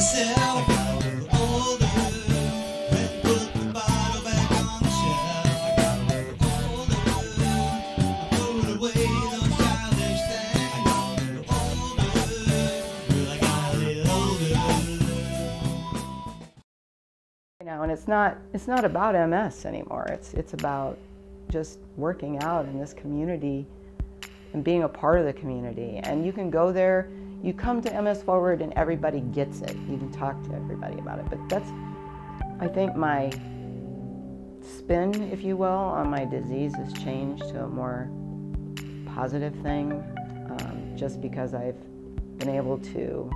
myself. I got a little older and put the bottle back on the shelf. I got a little older, I put away those childish things. I got a little older, well, I got a little older. You know, and it's not about MS anymore. It's about just working out in this community and being a part of the community. And you can go there, you come to MS Forward and everybody gets it. You can talk to everybody about it. But that's, I think, my spin, if you will, on my disease has changed to a more positive thing, just because I've been able to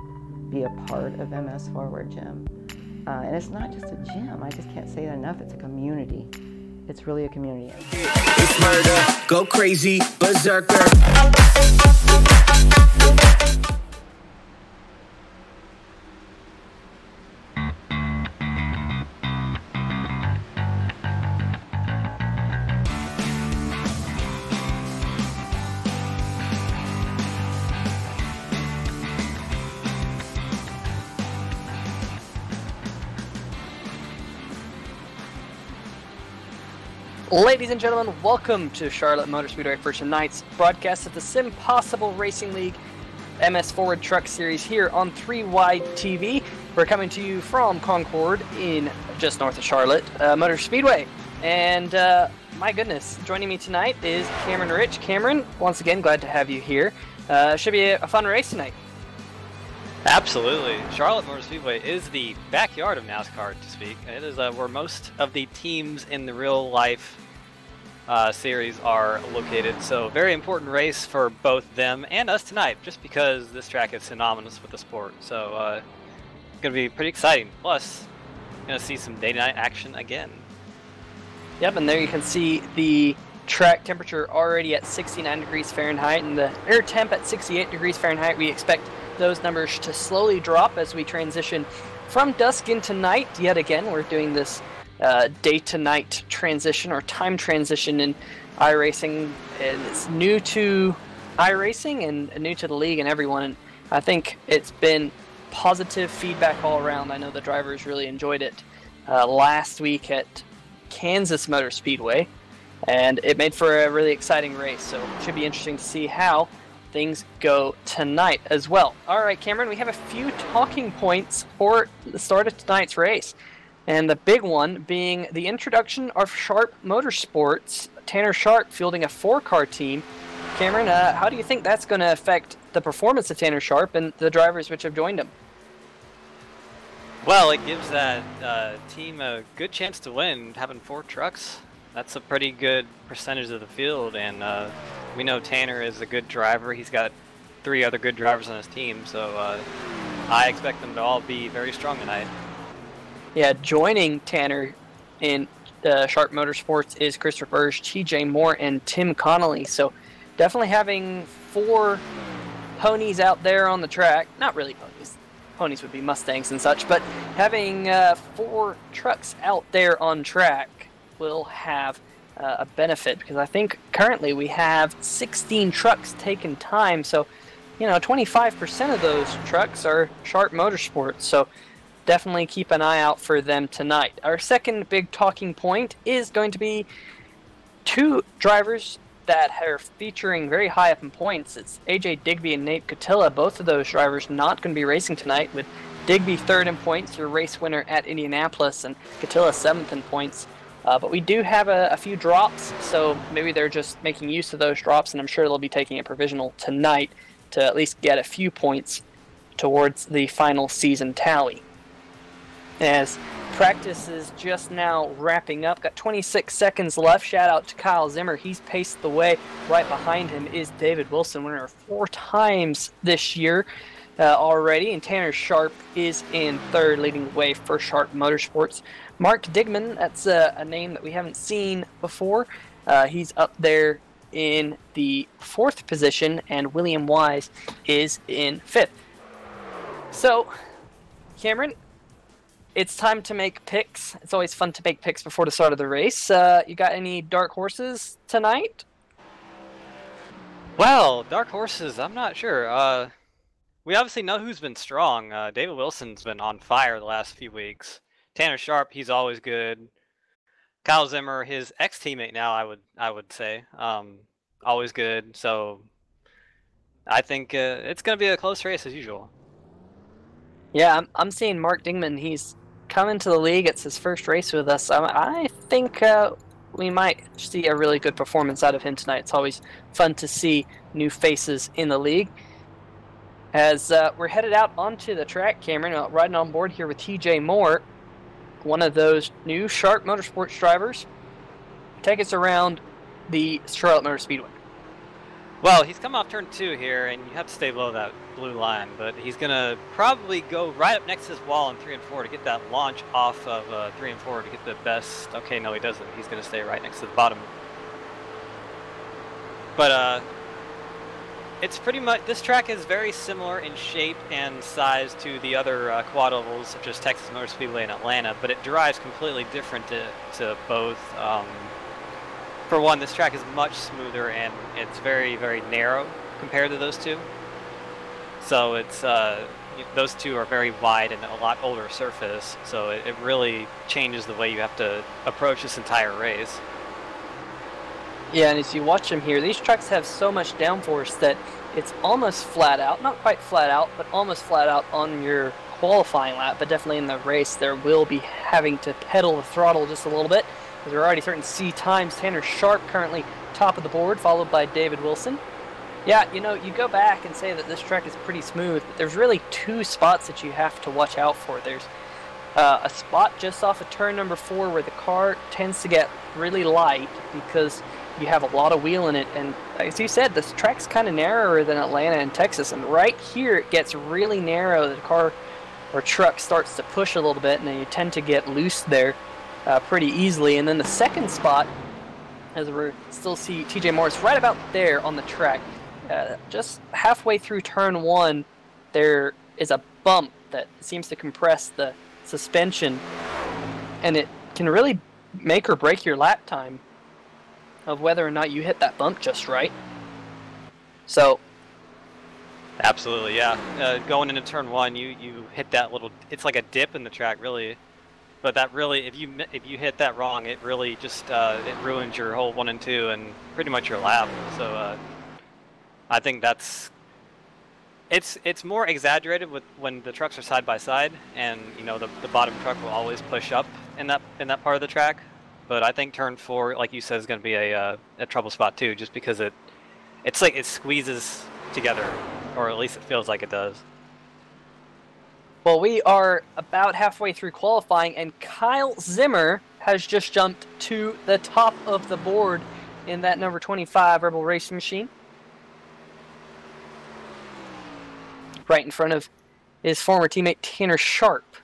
be a part of MS Forward Gym. And it's not just a gym, I just can't say it enough, it's a community. It's really a community. It's murder, go crazy, berserker. Ladies and gentlemen, welcome to Charlotte Motor Speedway for tonight's broadcast of the SimPossible Racing League MS Forward Truck Series here on 3Wide TV. We're coming to you from Concord in just north of Charlotte Motor Speedway. And my goodness, joining me tonight is Cameron Rich. Cameron, once again, glad to have you here. Should be a fun race tonight. Absolutely. Charlotte Motor Speedway is the backyard of NASCAR, to speak. It is where most of the teams in the real life series are located. So very important race for both them and us tonight, just because this track is synonymous with the sport. So it's going to be pretty exciting. Plus, going to see some day-to-night action again. Yep, and there you can see the track temperature already at 69 degrees Fahrenheit and the air temp at 68 degrees Fahrenheit. We expect those numbers to slowly drop as we transition from dusk into night. Yet again, we're doing this day to night transition or time transition in iRacing. It's new to iRacing and new to the league and everyone. And I think it's been positive feedback all around. I know the drivers really enjoyed it last week at Kansas Motor Speedway, and it made for a really exciting race. So it should be interesting to see how things go tonight as well. All right, Cameron, we have a few talking points for the start of tonight's race. And the big one being the introduction of Sharp Motorsports, Tanner Sharp fielding a 4-car team. Cameron, how do you think that's going to affect the performance of Tanner Sharp and the drivers which have joined him? Well, it gives that team a good chance to win, having 4 trucks. That's a pretty good percentage of the field, and we know Tanner is a good driver. He's got 3 other good drivers on his team, so I expect them to all be very strong tonight. Yeah, joining Tanner in Sharp Motorsports is Christopher Burge, TJ Moore, and Tim Connolly. So definitely having 4 ponies out there on the track. Not really ponies. Ponies would be Mustangs and such, but having 4 trucks out there on track will have a benefit, because I think currently we have 16 trucks taking time. So, you know, 25% of those trucks are Sharp Motorsports. So definitely keep an eye out for them tonight. Our second big talking point is going to be 2 drivers that are featuring very high up in points. It's AJ Digby and Nate Cotilla. Both of those drivers not going to be racing tonight, with Digby 3rd in points, your race winner at Indianapolis, and Cotilla 7th in points. But we do have a few drops, so maybe they're just making use of those drops, and I'm sure they'll be taking a provisional tonight to at least get a few points towards the final season tally. As practice is just now wrapping up, got 26 seconds left. Shout out to Kyle Zimmer, he's paced the way. Right behind him is David Wilson, winner 4 times this year already, and Tanner Sharp is in 3rd, leading the way for Sharp Motorsports. Mark Digman, that's a name that we haven't seen before. He's up there in the 4th position, and William Wise is in 5th. So, Cameron, it's time to make picks. It's always fun to make picks before the start of the race. You got any dark horses tonight? Well, dark horses, I'm not sure. we obviously know who's been strong. David Wilson's been on fire the last few weeks. Tanner Sharp, he's always good. Kyle Zimmer, his ex-teammate now, I would say, always good. So I think it's going to be a close race as usual. Yeah, I'm seeing Mark Dingman. He's coming to the league. It's his first race with us. I think we might see a really good performance out of him tonight. It's always fun to see new faces in the league. As we're headed out onto the track, Cameron, riding on board here with TJ Moore, one of those new Sharp Motorsports drivers. Take us around the Charlotte Motor Speedway. Well, he's come off turn 2 here, and you have to stay below that blue line, but he's going to probably go right up next to his wall in 3 and 4 to get that launch off of 3 and 4 to get the best. Okay, no, he doesn't. He's going to stay right next to the bottom. But it's pretty much, this track is very similar in shape and size to the other quad ovals, such as Texas Motor Speedway and Atlanta, but it drives completely different to both. For one, this track is much smoother and it's very, very narrow compared to those two. So it's those two are very wide and a lot older surface, so it really changes the way you have to approach this entire race. Yeah, and as you watch them here, these trucks have so much downforce that it's almost flat out, not quite flat out, but almost flat out on your qualifying lap, but definitely in the race there will be having to pedal the throttle just a little bit. We're already starting to see times. Tanner Sharp currently top of the board, followed by David Wilson. Yeah, you know, you go back and say that this track is pretty smooth, but there's really 2 spots that you have to watch out for. There's a spot just off of turn number 4 where the car tends to get really light because you have a lot of wheel in it, and as you said, this track's kind of narrower than Atlanta and Texas, and right here it gets really narrow. The car or truck starts to push a little bit, and then you tend to get loose there pretty easily. And then the second spot, as we still see TJ Morris right about there on the track, just halfway through turn 1, there is a bump that seems to compress the suspension, and it can really make or break your lap time of whether or not you hit that bump just right. So absolutely, yeah. Going into turn 1, you hit that little, it's like a dip in the track, really. But that really, if you hit that wrong, it really just it ruins your whole 1 and 2 and pretty much your lap. So I think it's more exaggerated with when the trucks are side by side, and you know the bottom truck will always push up in that part of the track. But I think turn 4, like you said, is going to be a trouble spot too, just because it's like it squeezes together, or at least it feels like it does. Well, we are about halfway through qualifying, and Kyle Zimmer has just jumped to the top of the board in that number 25 Rebel Racing Machine. Right in front of his former teammate Tanner Sharp.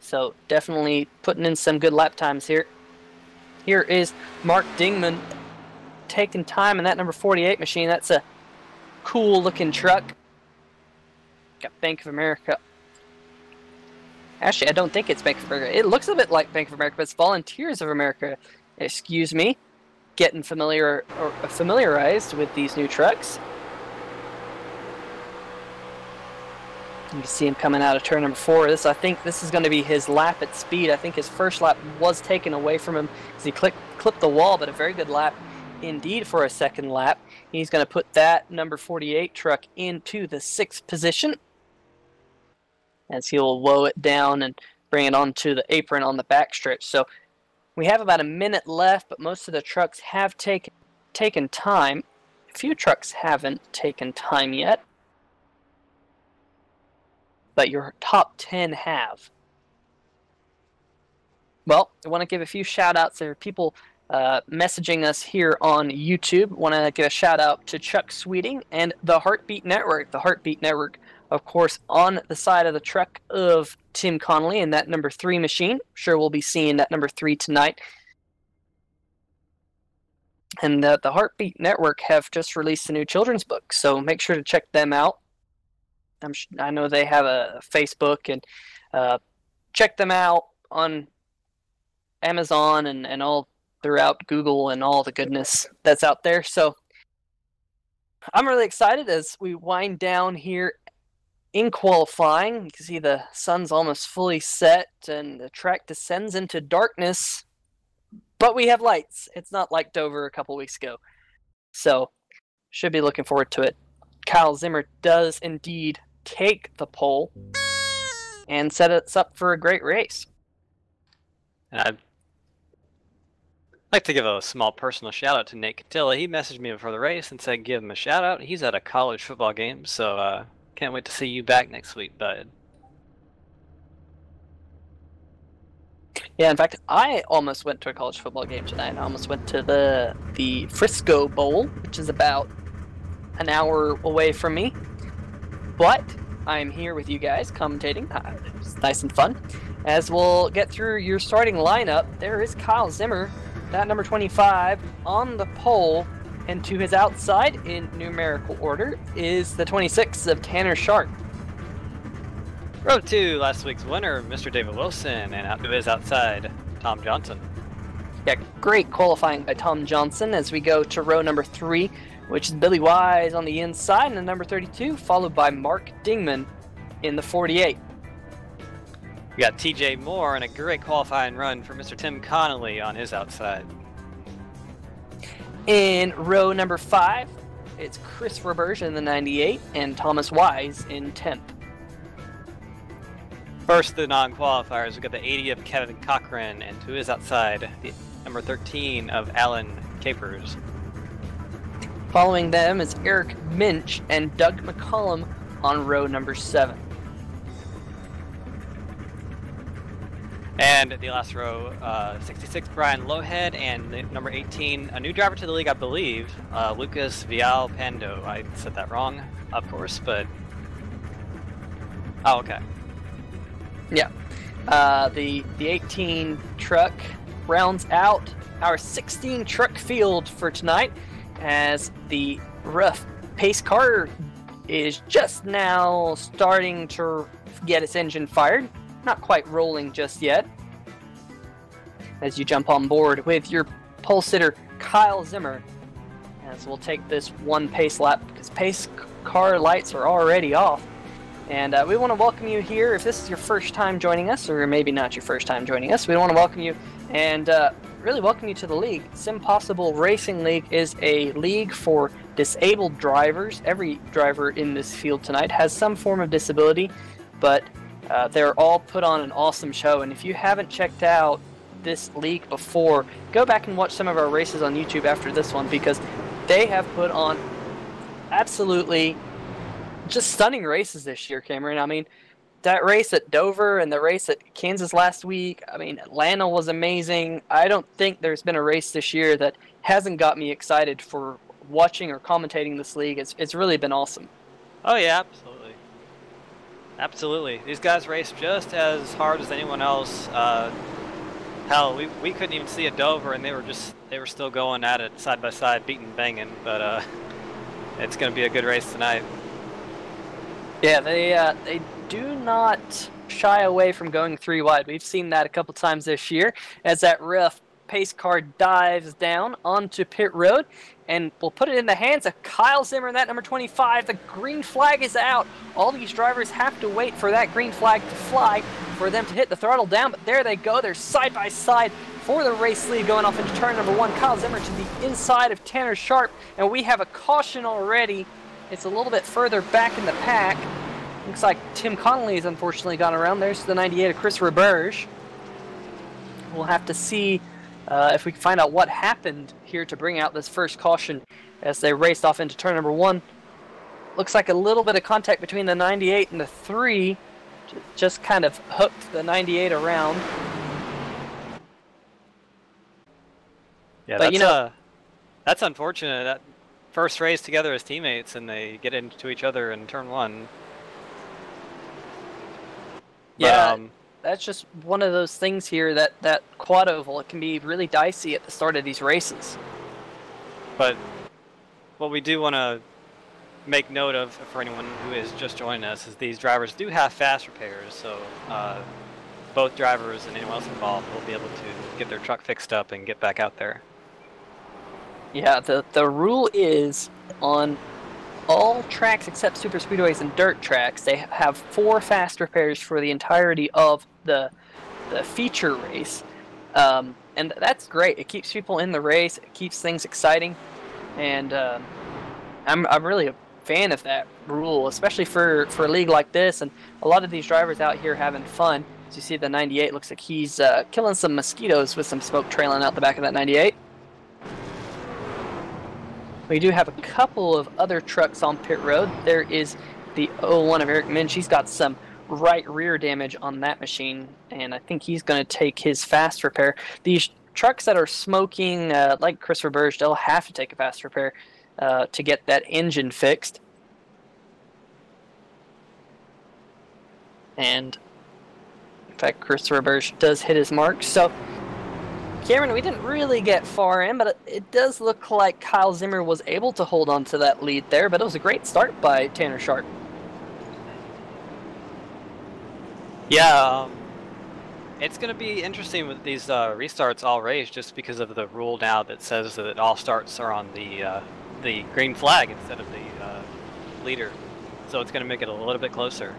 So definitely putting in some good lap times here. Here is Mark Dingman taking time in that number 48 machine. That's a cool looking truck. Got Bank of America. Actually, I don't think it's Bank of America. It looks a bit like Bank of America, but it's Volunteers of America. Excuse me. Getting familiarized with these new trucks. You can see him coming out of turn number 4. I think this is going to be his lap at speed. I think his first lap was taken away from him as he clipped the wall, but a very good lap indeed for a second lap. He's going to put that number 48 truck into the 6th position, as he'll low it down and bring it onto the apron on the backstretch. So we have about a minute left, but most of the trucks have taken time. A few trucks haven't taken time yet, but your top 10 have. Well, I want to give a few shout-outs. There are people messaging us here on YouTube. I want to give a shout-out to Chuck Sweeting and the Heartbeat Network. The Heartbeat Network, of course, on the side of the truck of Tim Connolly in that number 3 machine. Sure, we'll be seeing that number 3 tonight. And the Heartbeat Network have just released a new children's book, so make sure to check them out. I know they have a Facebook, and check them out on Amazon and all throughout Google and all the goodness that's out there. So I'm really excited as we wind down here in qualifying, you can see the sun's almost fully set and the track descends into darkness, but we have lights. It's not like Dover a couple weeks ago. So, should be looking forward to it. Kyle Zimmer does indeed take the pole and set us up for a great race. And I'd like to give a small personal shout out to Nate Catilla. He messaged me before the race and said give him a shout out. He's at a college football game, so can't wait to see you back next week, bud. Yeah, in fact, I almost went to a college football game tonight. I almost went to the Frisco Bowl, which is about an hour away from me. But I'm here with you guys commentating. It's nice and fun. As we'll get through your starting lineup, there is Kyle Zimmer, that number 25, on the pole. And to his outside, in numerical order, is the 26 of Tanner Sharp. Row 2, last week's winner, Mr. David Wilson, and out to his outside, Tom Johnson. Yeah, great qualifying by Tom Johnson as we go to row number 3, which is Billy Wise on the inside, and the number 32, followed by Mark Dingman in the 48. We got TJ Moore and a great qualifying run for Mr. Tim Connolly on his outside. In row number 5, it's Chris Roberge in the 98 and Thomas Wise in 10th. First, the non-qualifiers, we got the 80 of Kevin Cochran, and to his outside, the number 13 of Alan Capers. Following them is Eric Minch and Doug McCollum on row number 7. And the last row, 66, Brian Lowhead, and the number 18, a new driver to the league, I believe, Lucas Vial-Pando. I said that wrong, of course, but... Oh, okay. Yeah. The 18 truck rounds out our 16 truck field for tonight, as the rough pace car is just now starting to get its engine fired. Not quite rolling just yet. As you jump on board with your pole sitter, Kyle Zimmer, as we'll take this one pace lap because pace car lights are already off. And we want to welcome you here. If this is your first time joining us, or maybe not your first time joining us, we want to welcome you and really welcome you to the league. SimPossible Racing League is a league for disabled drivers. Every driver in this field tonight has some form of disability, but they're all put on an awesome show. And if you haven't checked out this league before, go back and watch some of our races on YouTube after this one, because they have put on absolutely just stunning races this year, Cameron. I mean, that race at Dover and the race at Kansas last week, I mean, Atlanta was amazing. I don't think there's been a race this year that hasn't got me excited for watching or commentating this league. It's really been awesome. Oh yeah, absolutely. Absolutely. These guys race just as hard as anyone else. Hell, we couldn't even see a Dover, and they were still going at it side by side, beating and banging. But it's going to be a good race tonight. Yeah, they do not shy away from going 3 wide. We've seen that a couple times this year as that rough pace car dives down onto pit road, and we'll put it in the hands of Kyle Zimmer in that number 25. The green flag is out. All these drivers have to wait for that green flag to fly for them to hit the throttle down, but there they go. They're side by side for the race lead going off into turn number 1. Kyle Zimmer to the inside of Tanner Sharp, and we have a caution already. It's a little bit further back in the pack. Looks like Tim Connolly has unfortunately gone around. There's the 98 of Chris Roberge. We'll have to see if we can find out what happened here to bring out this first caution as they raced off into turn number 1. Looks like a little bit of contact between the 98 and the 3. Just kind of hooked the 98 around. Yeah, but that's unfortunate. That first race together as teammates, and they get into each other in turn 1. Yeah, that's just one of those things here, that quad oval. It can be really dicey at the start of these races. But what we do want to make note of for anyone who is just joining us is these drivers do have fast repairs, so both drivers and anyone else involved will be able to get their truck fixed up and get back out there. Yeah, the rule is on all tracks except super speedways and dirt tracks, they have 4 fast repairs for the entirety of the feature race. And that's great. It keeps people in the race. It keeps things exciting. And I'm really a fan of that rule, especially for a league like this. And a lot of these drivers out here having fun. As you see, the 98 looks like he's killing some mosquitoes with some smoke trailing out the back of that 98. We do have a couple of other trucks on pit road. There is the 01 of Eric Minch. He's got some right rear damage on that machine, and I think he's going to take his fast repair. These trucks that are smoking, like Christopher Burge, they'll have to take a fast repair to get that engine fixed. And in fact, Christopher Burge does hit his mark. So Cameron, we didn't really get far in, but it does look like Kyle Zimmer was able to hold on to that lead there, but it was a great start by Tanner Sharp. Yeah, it's going to be interesting with these restarts all race, just because of the rule now that says that all starts are on the green flag instead of the leader. So it's going to make it a little bit closer.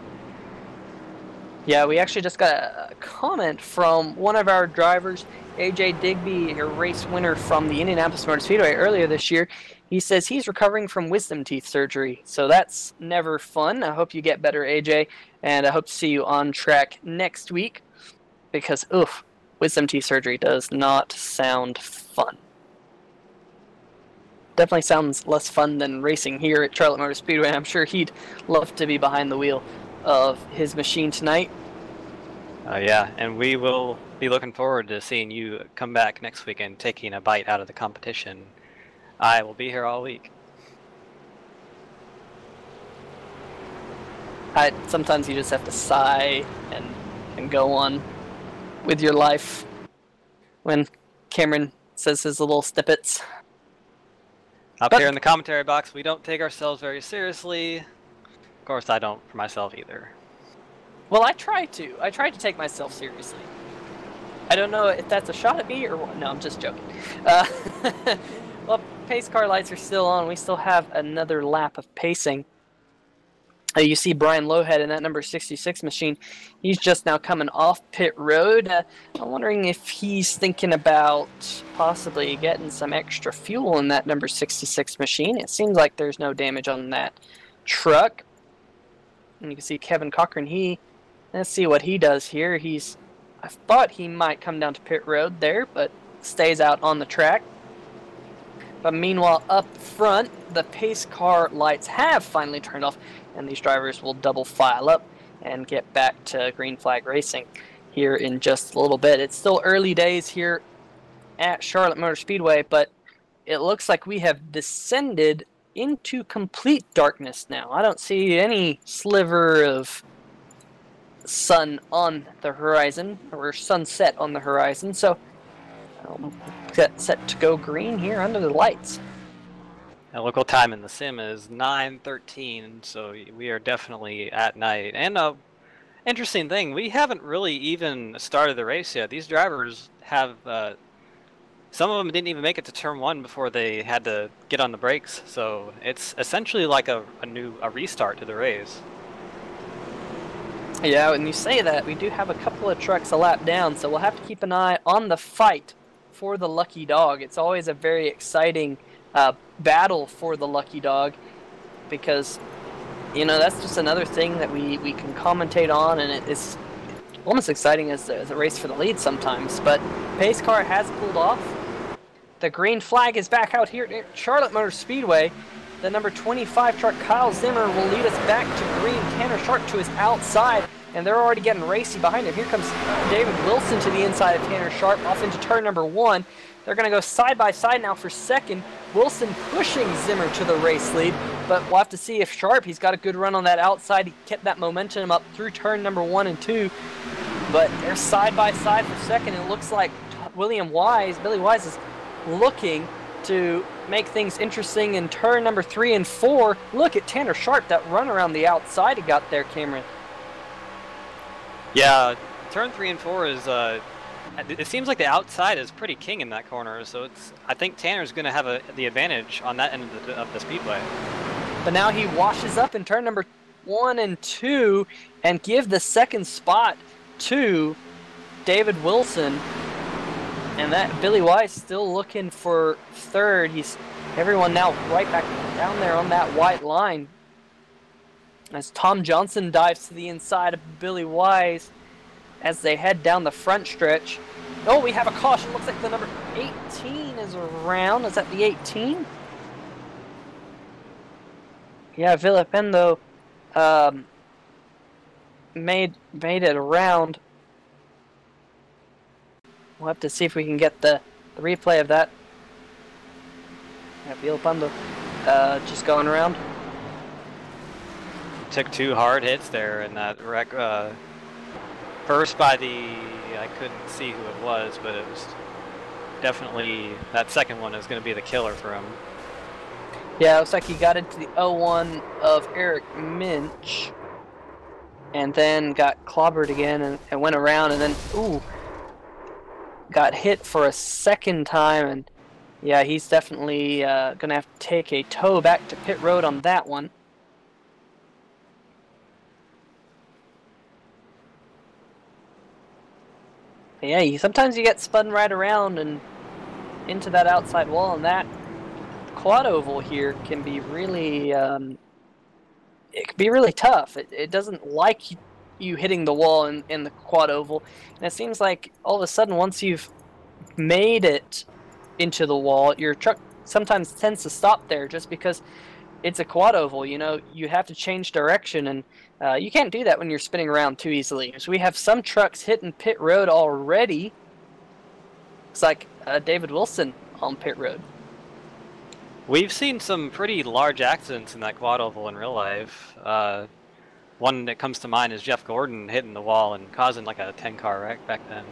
Yeah, we actually just got a comment from one of our drivers, AJ Digby, a race winner from the Indianapolis Motor Speedway earlier this year. He says he's recovering from wisdom teeth surgery, so that's never fun. I hope you get better, AJ, and I hope to see you on track next week, because, oof, wisdom teeth surgery does not sound fun. Definitely sounds less fun than racing here at Charlotte Motor Speedway. I'm sure he'd love to be behind the wheel of his machine tonight. Yeah, and we will be looking forward to seeing you come back next week and taking a bite out of the competition. I will be here all week. Sometimes you just have to sigh and go on with your life when Cameron says his little snippets. Up here in the commentary box, we don't take ourselves very seriously. Of course, I don't for myself either. Well, I try to. I try to take myself seriously. I don't know if that's a shot at me or what. No, I'm just joking. Well, pace car lights are still on. We still have another lap of pacing. You see Brian Lowhead in that number 66 machine. He's just now coming off pit road. I'm wondering if he's thinking about possibly getting some extra fuel in that number 66 machine. It seems like there's no damage on that truck. And you can see Kevin Cochran. Let's see what he does here. I thought he might come down to pit road there, but stays out on the track. But meanwhile, up front, the pace car lights have finally turned off, and these drivers will double file up and get back to green flag racing here in just a little bit. It's still early days here at Charlotte Motor Speedway, but it looks like we have descended into complete darkness now. I don't see any sliver of sun on the horizon, or sunset on the horizon, so get set to go green here under the lights. The local time in the sim is 9:13, so we are definitely at night. And interesting thing, we haven't really even started the race yet. These drivers have, some of them didn't even make it to turn 1 before they had to get on the brakes. So it's essentially like a restart to the race. Yeah, when you say that, we do have a couple of trucks a lap down, so we'll have to keep an eye on the fight for the lucky dog. It's always a very exciting battle for the lucky dog, because that's just another thing that we can commentate on, and it's almost exciting as a race for the lead sometimes. But pace car has pulled off. The green flag is back out here at Charlotte Motor Speedway. The number 25 truck, Kyle Zimmer, will lead us back to green. Tanner Sharp to his outside, and they're already getting racy behind him. Here comes David Wilson to the inside of Tanner Sharp, off into turn number 1. They're going to go side by side now for second. Wilson pushing Zimmer to the race lead, but we'll have to see if Sharp, he's got a good run on that outside. He kept that momentum up through turn number 1 and 2, but they're side by side for second. It looks like Billy Wise is looking to make things interesting in turn number 3 and 4. Look at Tanner Sharp, that run around the outside he got there, Cameron. Yeah, turn 3 and 4 is, it seems like the outside is pretty king in that corner, so I think Tanner's going to have the advantage on that end of the speedway. but now he washes up in turn number 1 and 2 and give the second spot to David Wilson. And that Billy Wise still looking for third. Everyone now right back down there on that white line. As Tom Johnson dives to the inside of Billy Wise as they head down the front stretch. Oh, we have a caution. Looks like the number 18 is around. Is that the 18? Yeah, Villependo made it around. We'll have to see if we can get the replay of that. Yeah, Villependo just going around. Took 2 hard hits there in that wreck. First by I couldn't see who it was, but it was definitely, that second one is going to be the killer for him. Yeah, it looks like he got into the 0-1 of Eric Minch, and then got clobbered again and went around, and then, ooh, got hit for a second time, and yeah, he's definitely going to have to take a tow back to pit road on that one. Yeah, sometimes you get spun right around and into that outside wall, and that quad oval here can be really, it can be really tough. It doesn't like you hitting the wall in the quad oval, and it seems like all of a sudden once you've made it into the wall, your truck sometimes tends to stop there just because it's a quad oval. You know, you have to change direction, and you can't do that when you're spinning around too easily. So we have some trucks hitting pit road already. Looks like David Wilson on pit road. We've seen some pretty large accidents in that quad oval in real life. One that comes to mind is Jeff Gordon hitting the wall and causing like a 10-car wreck back then.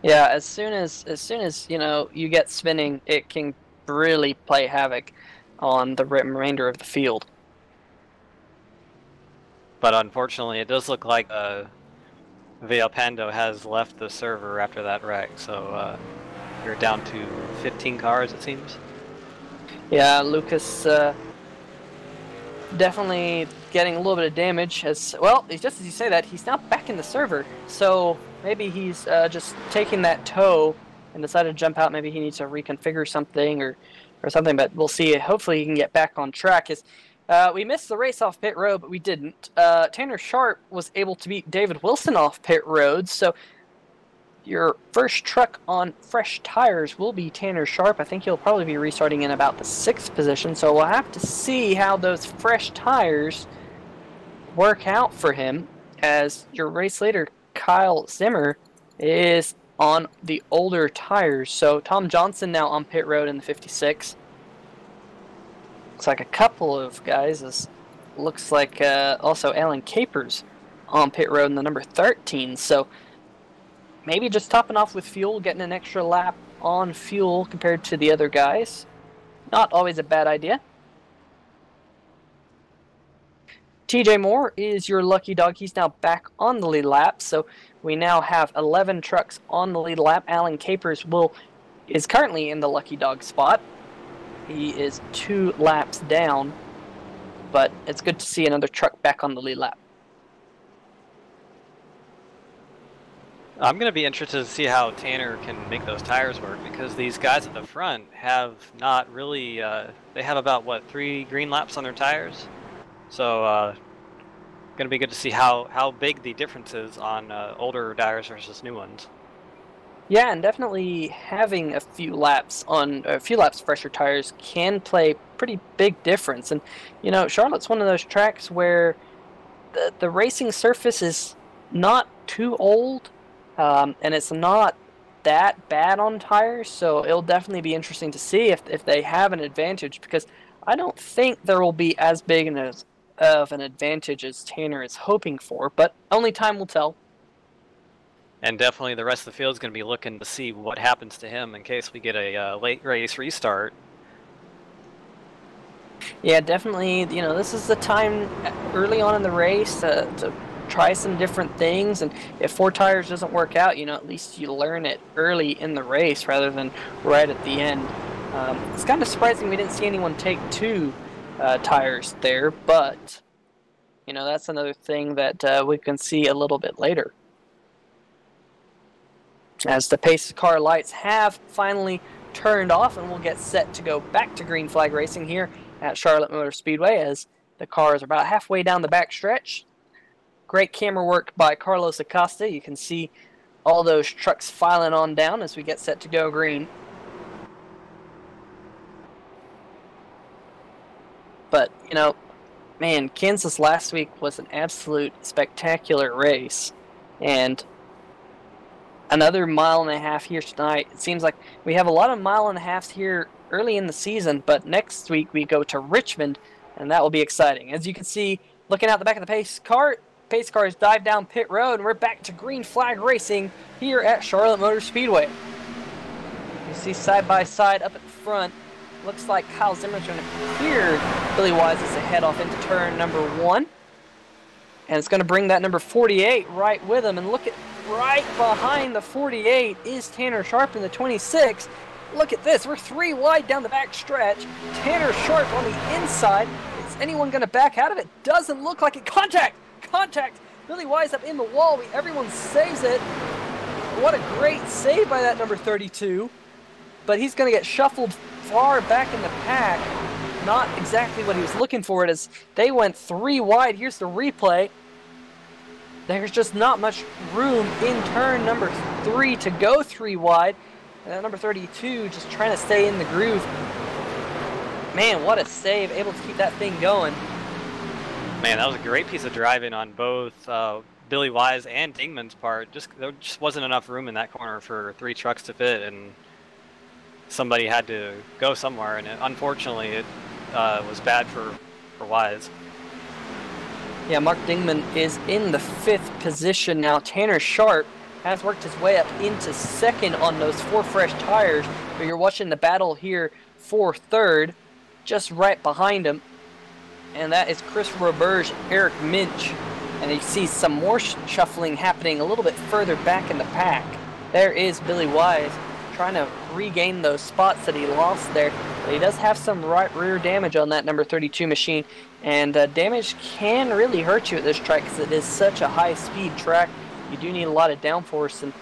Yeah, as soon as you know you get spinning, it can really play havoc on the remainder of the field. But unfortunately, it does look like Villalpando has left the server after that wreck, so you're down to 15 cars, it seems. Yeah, Lucas definitely getting a little bit of damage. As well, just as you say that, he's now back in the server, so maybe he's just taking that tow and decided to jump out. Maybe he needs to reconfigure something or something, but we'll see. Hopefully he can get back on track. We missed the race off pit road, but we didn't. Tanner Sharp was able to beat David Wilson off pit road, so your first truck on fresh tires will be Tanner Sharp. I think he'll probably be restarting in about the 6th position, so we'll have to see how those fresh tires work out for him, as your race leader, Kyle Zimmer, is on the older tires. So Tom Johnson now on pit road in the 56. Looks like a couple of guys. Looks like also Alan Capers on pit road in the number 13. So maybe just topping off with fuel, getting an extra lap on fuel compared to the other guys. Not always a bad idea. TJ Moore is your lucky dog. He's now back on the lead lap, so we now have 11 trucks on the lead lap. Alan Capers is currently in the lucky dog spot. He is 2 laps down, but it's good to see another truck back on the lead lap. I'm going to be interested to see how Tanner can make those tires work, because these guys at the front have not really, they have about, 3 green laps on their tires? So, going to be good to see how big the difference is on older tires versus new ones. Yeah, and definitely having a few laps fresher tires can play pretty big difference. And you know, Charlotte's one of those tracks where the racing surface is not too old, and it's not that bad on tires. So it'll definitely be interesting to see if they have an advantage, because I don't think there will be as big of an advantage as Tanner is hoping for, but only time will tell. And definitely the rest of the field is going to be looking to see what happens to him in case we get a late race restart. Yeah, definitely. You know, this is the time early on in the race to try some different things, and if 4 tires doesn't work out, you know, at least you learn it early in the race rather than right at the end. It's kind of surprising we didn't see anyone take 2 tires there, but you know, that's another thing that we can see a little bit later. As the pace car lights have finally turned off, and we'll get set to go back to green flag racing here at Charlotte Motor Speedway as the cars are about halfway down the back stretch. Great camera work by Carlos Acosta. You can see all those trucks filing on down as we get set to go green. But, you know, man, Kansas last week was an absolute spectacular race. And another 1.5 miles here tonight. It seems like we have a lot of 1.5 miles here early in the season, but next week we go to Richmond, and that will be exciting. As you can see, looking out the back of the pace cars dive down pit road, and we're back to green flag racing here at Charlotte Motor Speedway. You see side by side up at the front. Looks like Kyle Zimmer's going to clear Billy Wise as they head off into turn number 1. And it's going to bring that number 48 right with him. And look at right behind the 48 is Tanner Sharp in the 26. Look at this. We're 3 wide down the back stretch. Tanner Sharp on the inside. Is anyone going to back out of it? Doesn't look like it. Contact! Contact! Billy Wise up in the wall. Everyone saves it. What a great save by that number 32. But he's going to get shuffled far back in the pack. Not exactly what he was looking for it as they went 3 wide. Here's the replay. There's just not much room in turn number 3 to go 3 wide. And that number 32 just trying to stay in the groove. Man, what a save. Able to keep that thing going. Man, that was a great piece of driving on both Billy Wise and Dingman's part. There just wasn't enough room in that corner for 3 trucks to fit, and somebody had to go somewhere, and unfortunately it was bad for Wise. Yeah, Mark Dingman is in the 5th position now. Tanner Sharp has worked his way up into 2nd on those 4 fresh tires, but you're watching the battle here for 3rd, just right behind him. And that is Chris Roberge, Eric Minch. And you see some more shuffling happening a little bit further back in the pack. There is Billy Wise trying to regain those spots that he lost there. But he does have some right rear damage on that number 32 machine. And damage can really hurt you at this track because it is such a high-speed track. You do need a lot of downforce, and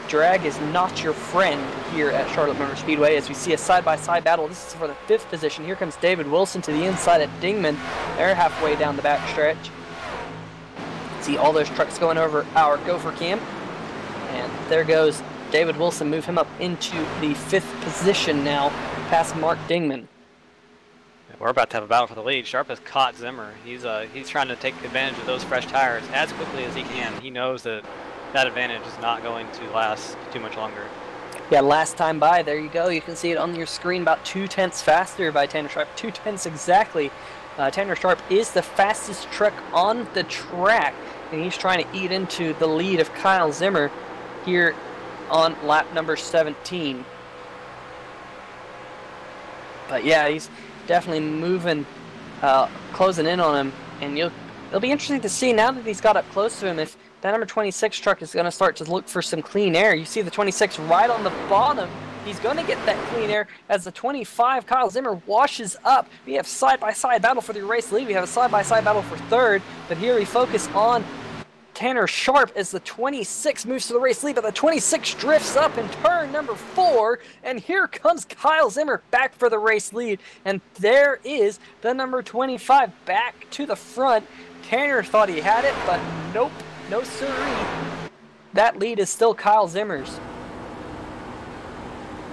drag is not your friend here at Charlotte Motor Speedway as we see a side-by-side battle. This is for the 5th position. Here comes David Wilson to the inside at Dingman. They're halfway down the back stretch. See all those trucks going over our gopher cam. And there goes David Wilson. Move him up into the 5th position now, past Mark Dingman. We're about to have a battle for the lead. Sharp has caught Zimmer. He's trying to take advantage of those fresh tires as quickly as he can. He knows that advantage is not going to last too much longer. Yeah, last time by, there you go. You can see it on your screen, about 0.2 faster by Tanner Sharp. 0.2 exactly. Tanner Sharp is the fastest truck on the track, and he's trying to eat into the lead of Kyle Zimmer here on lap number 17. But yeah, he's definitely moving, closing in on him, and it'll be interesting to see now that he's got up close to him if that number 26 truck is going to start to look for some clean air. You see the 26 right on the bottom. He's going to get that clean air as the 25, Kyle Zimmer, washes up. We have side-by-side battle for the race lead. We have a side-by-side battle for 3rd, but here we focus on Tanner Sharp as the 26 moves to the race lead, but the 26 drifts up in turn number 4, and here comes Kyle Zimmer back for the race lead, and there is the number 25 back to the front. Tanner thought he had it, but nope, no siree. That lead is still Kyle Zimmer's.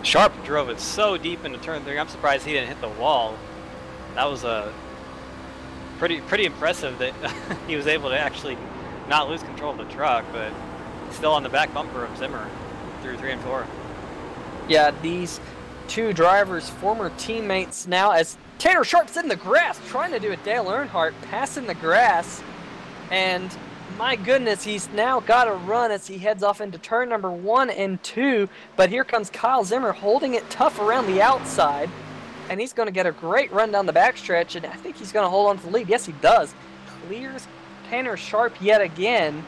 Sharp drove it so deep into turn 3. I'm surprised he didn't hit the wall. That was pretty impressive that he was able to actually not lose control of the truck, but still on the back bumper of Zimmer through 3 and 4. Yeah, these 2 drivers, former teammates now, as Tanner Sharp's in the grass trying to do a Dale Earnhardt, passing the grass, and my goodness, he's now got a run as he heads off into turn number 1 and 2, but here comes Kyle Zimmer holding it tough around the outside, and he's going to get a great run down the backstretch, and I think he's going to hold on to the lead. Yes, he does. Clears Tanner Sharp yet again,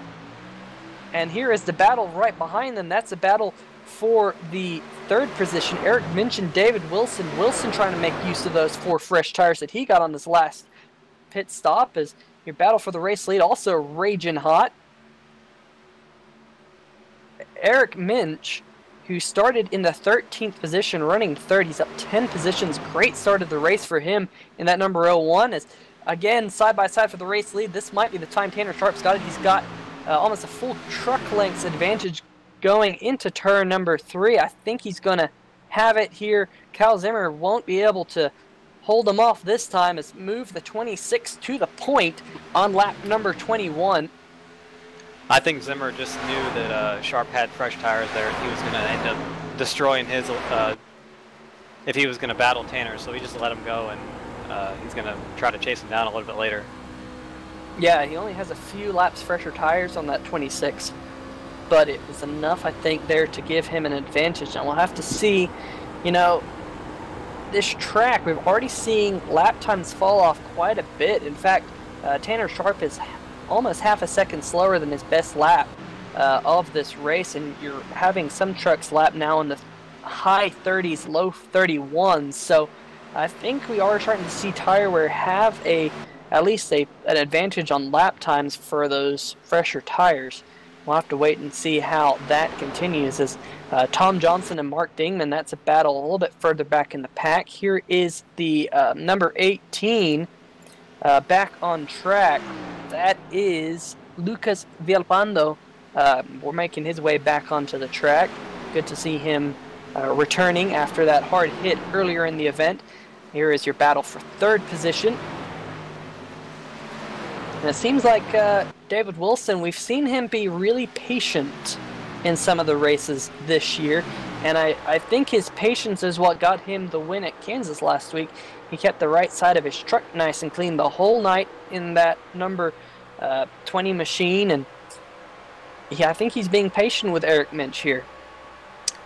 and here is the battle right behind them. That's a battle for the third position, Eric mentioned David Wilson. Wilson trying to make use of those 4 fresh tires that he got on his last pit stop, as your battle for the race lead also raging hot. Eric Minch, who started in the 13th position, running third. He's up 10 positions. Great start of the race for him in that number 01. As again, side by side for the race lead. This might be the time Tanner Sharp's got it. He's got almost a full truck length's advantage going into turn number 3. I think he's going to have it here. Kyle Zimmer won't be able to hold him off this time, as move the 26 to the point on lap number 21. I think Zimmer just knew that Sharp had fresh tires there. He was going to end up destroying his if he was going to battle Tanner, so he just let him go, and he's going to try to chase him down a little bit later. Yeah, he only has a few laps fresher tires on that 26, but it was enough, I think, there to give him an advantage. And we'll have to see, you know, this track, we've already seen lap times fall off quite a bit. In fact, Tanner Sharp is almost half a second slower than his best lap of this race, and you're having some trucks lap now in the high 30s, low 31s. So I think we are starting to see tire wear have at least an advantage on lap times for those fresher tires. We'll have to wait and see how that continues, as Tom Johnson and Mark Dingman, that's a battle a little bit further back in the pack. Here is the number 18 back on track. That is Lucas Villalpando. We're making his way back onto the track. Good to see him returning after that hard hit earlier in the event. Here is your battle for third position. And it seems like David Wilson, we've seen him be really patient in some of the races this year, and I think his patience is what got him the win at Kansas last week. He kept the right side of his truck nice and clean the whole night in that number 20 machine, and yeah, I think he's being patient with Eric Minch here.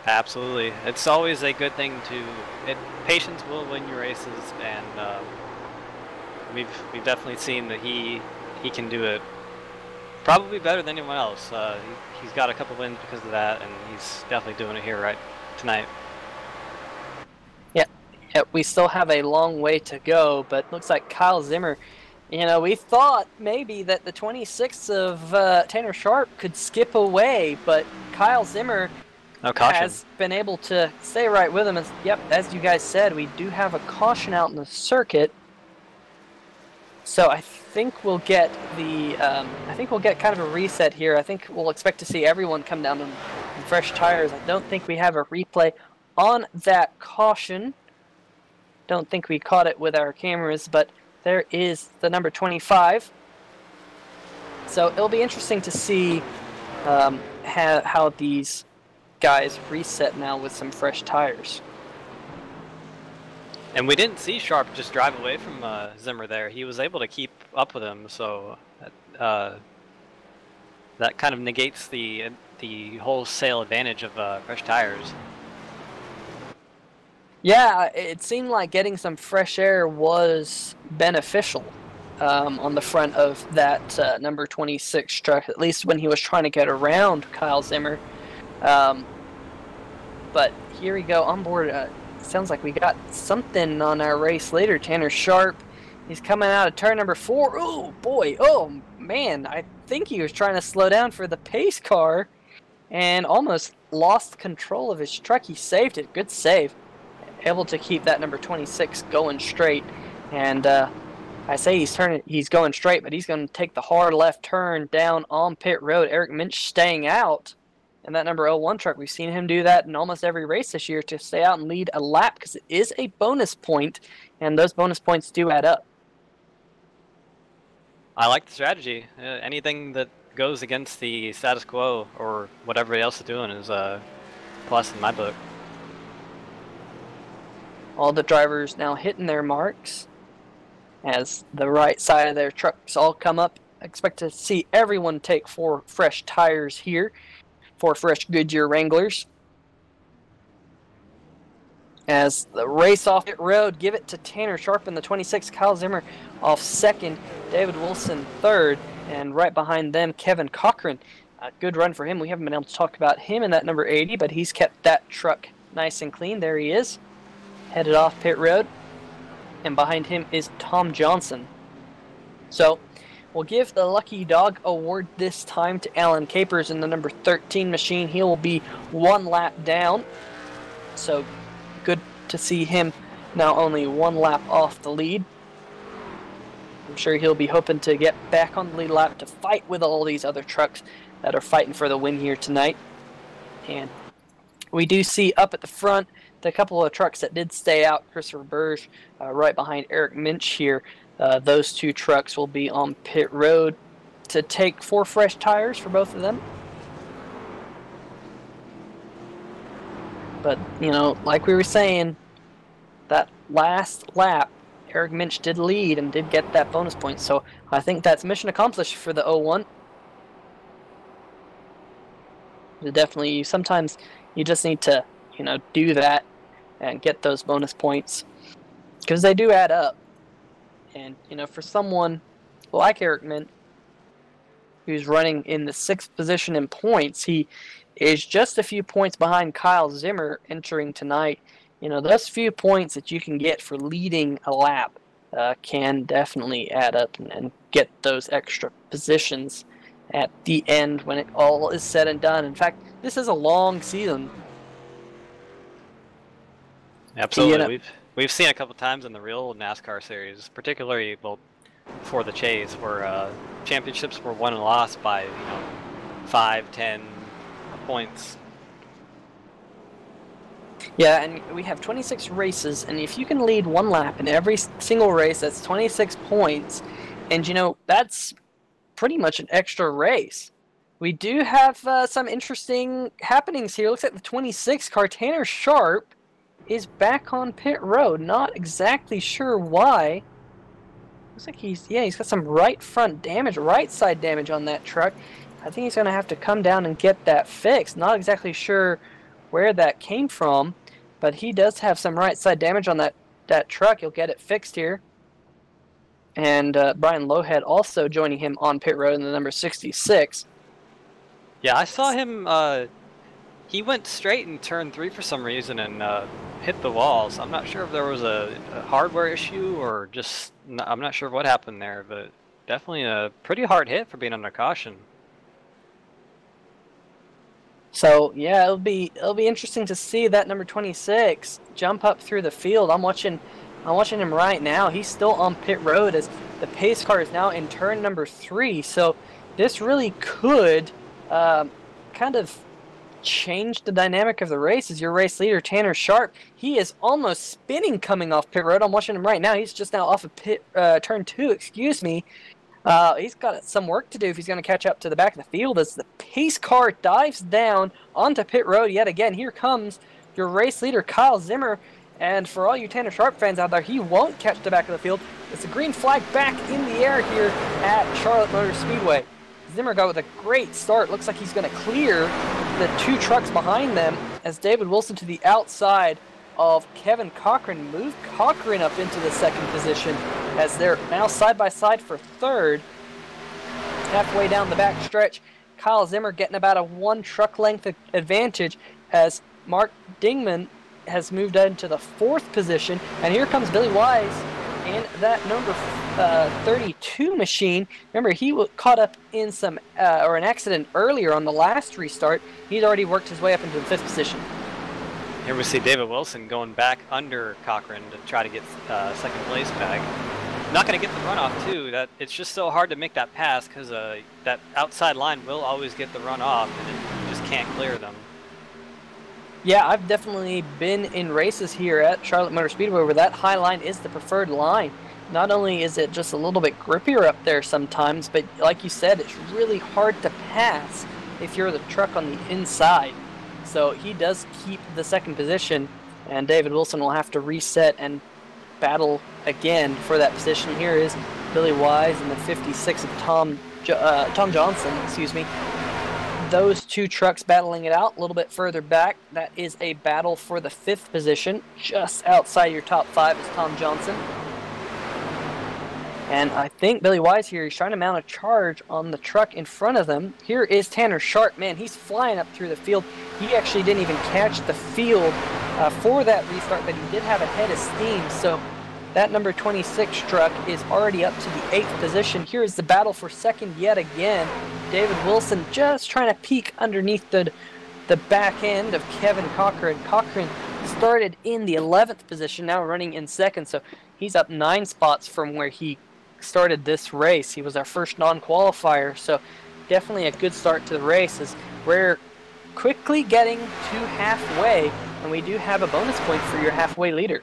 Absolutely. It's always a good thing patience will win your races, and we've definitely seen that he can do it probably better than anyone else. He's got a couple wins because of that, and he's definitely doing it here right tonight. Yeah, we still have a long way to go, but looks like Kyle Zimmer, you know, we thought maybe that the 26th of Tanner Sharp could skip away, but Kyle Zimmer has been able to stay right with him. Yep, as you guys said, we do have a caution out in the circuit. So I think we'll get kind of a reset here. I think we'll expect to see everyone come down on fresh tires. I don't think we have a replay on that caution. Don't think we caught it with our cameras, but there is the number 25. So it'll be interesting to see how these guys reset now with some fresh tires. And we didn't see Sharp just drive away from Zimmer there. He was able to keep up with him, so that kind of negates the wholesale advantage of fresh tires. Yeah, it seemed like getting some fresh air was beneficial on the front of that number 26 truck, at least when he was trying to get around Kyle Zimmer. But here we go on board. Sounds like we got something on our race later. Tanner Sharp, he's coming out of turn number 4. Oh boy, oh man, I think he was trying to slow down for the pace car and almost lost control of his truck. He saved it, good save. Able to keep that number 26 going straight. And I say he's going straight, but he's going to take the hard left turn down on pit road. Eric Minch staying out. And that number 01 truck, we've seen him do that in almost every race this year, to stay out and lead a lap, because it is a bonus point, and those bonus points do add up. I like the strategy. Anything that goes against the status quo or what everybody else is doing is a plus in my book. All the drivers now hitting their marks as the right side of their trucks all come up. Expect to see everyone take 4 fresh tires here. 4 fresh Goodyear Wranglers. As the race off pit road, give it to Tanner Sharp in the 26, Kyle Zimmer off second, David Wilson third, and right behind them, Kevin Cochran. A good run for him. We haven't been able to talk about him in that number 80, but he's kept that truck nice and clean. There he is, headed off pit road. And behind him is Tom Johnson. So we'll give the Lucky Dog Award this time to Alan Capers in the number 13 machine. He will be 1 lap down. So good to see him now only 1 lap off the lead. I'm sure he'll be hoping to get back on the lead lap to fight with all these other trucks that are fighting for the win here tonight. And we do see up at the front the couple of trucks that did stay out. Christopher Burge right behind Eric Minch here. Those 2 trucks will be on pit road to take 4 fresh tires for both of them. But, you know, like we were saying, that last lap, Eric Minch did lead and did get that bonus point. So I think that's mission accomplished for the 01. Definitely, sometimes you just need to, you know, do that and get those bonus points because they do add up. And, you know, for someone like Eric Minch, who's running in the 6th position in points, he is just a few points behind Kyle Zimmer entering tonight. You know, those few points that you can get for leading a lap can definitely add up and get those extra positions at the end when it all is said and done. In fact, this is a long season. Absolutely. You know, We've seen a couple times in the real NASCAR series, particularly before the chase, where championships were won and lost by 5, 10 points. Yeah, and we have 26 races, and if you can lead 1 lap in every single race, that's 26 points. And, you know, that's pretty much an extra race. We do have some interesting happenings here. Looks like the 26 car, Tanner Sharp, is back on pit road. Not exactly sure why. Looks like he's got some right front damage, right side damage on that truck. I think he's going to have to come down and get that fixed. Not exactly sure where that came from, but he does have some right side damage on that truck. He'll get it fixed here. And Brian Lowhead also joining him on pit road in the number 66. Yeah, I saw him. He went straight in turn 3 for some reason and hit the walls. I'm not sure if there was a hardware issue or just I'm not sure what happened there, but definitely a pretty hard hit for being under caution. So yeah, it'll be interesting to see that number 26 jump up through the field. I'm watching him right now. He's still on pit road as the pace car is now in turn number 3. So this really could kind of change the dynamic of the race. As your race leader, Tanner Sharp, he is almost spinning coming off pit road. I'm watching him right now. He's just now off of turn 2, excuse me. He's got some work to do if he's going to catch up to the back of the field as the pace car dives down onto pit road yet again. Here comes your race leader, Kyle Zimmer. And for all you Tanner Sharp fans out there, he won't catch the back of the field. It's a green flag back in the air here at Charlotte Motor Speedway. Zimmer got with a great start. Looks like he's going to clear the 2 trucks behind them as David Wilson to the outside of Kevin Cochran moved Cochran up into the 2nd position as they're now side by side for 3rd. Halfway down the back stretch, Kyle Zimmer getting about a 1 truck length advantage as Mark Dingman has moved into the 4th position. And here comes Billy Wise in that number 32 machine. Remember, he caught up in some an accident earlier on the last restart. He's already worked his way up into the 5th position. Here we see David Wilson going back under Cochran to try to get 2nd place back. Not going to get the runoff too. That it's just so hard to make that pass because that outside line will always get the runoff, and you just can't clear them. Yeah, I've definitely been in races here at Charlotte Motor Speedway where that high line is the preferred line. Not only is it just a little bit grippier up there sometimes, but like you said, it's really hard to pass if you're the truck on the inside. So he does keep the 2nd position, and David Wilson will have to reset and battle again for that position. Here is Billy Wise and the 56 of Tom Johnson, excuse me. Those 2 trucks battling it out a little bit further back. That is a battle for the 5th position. Just outside your top 5 is Tom Johnson. And I think Billy Wise here is trying to mount a charge on the truck in front of them. Here is Tanner Sharp. Man, he's flying up through the field. He actually didn't even catch the field for that restart, but he did have a head of steam. So that number 26 truck is already up to the 8th position. Here is the battle for second yet again. David Wilson just trying to peek underneath the back end of Kevin Cochran. Cochran started in the 11th position, now running in second. So he's up 9 spots from where he started this race. He was our first non-qualifier, so definitely a good start to the race as we're quickly getting to halfway, and we do have a bonus point for your halfway leader.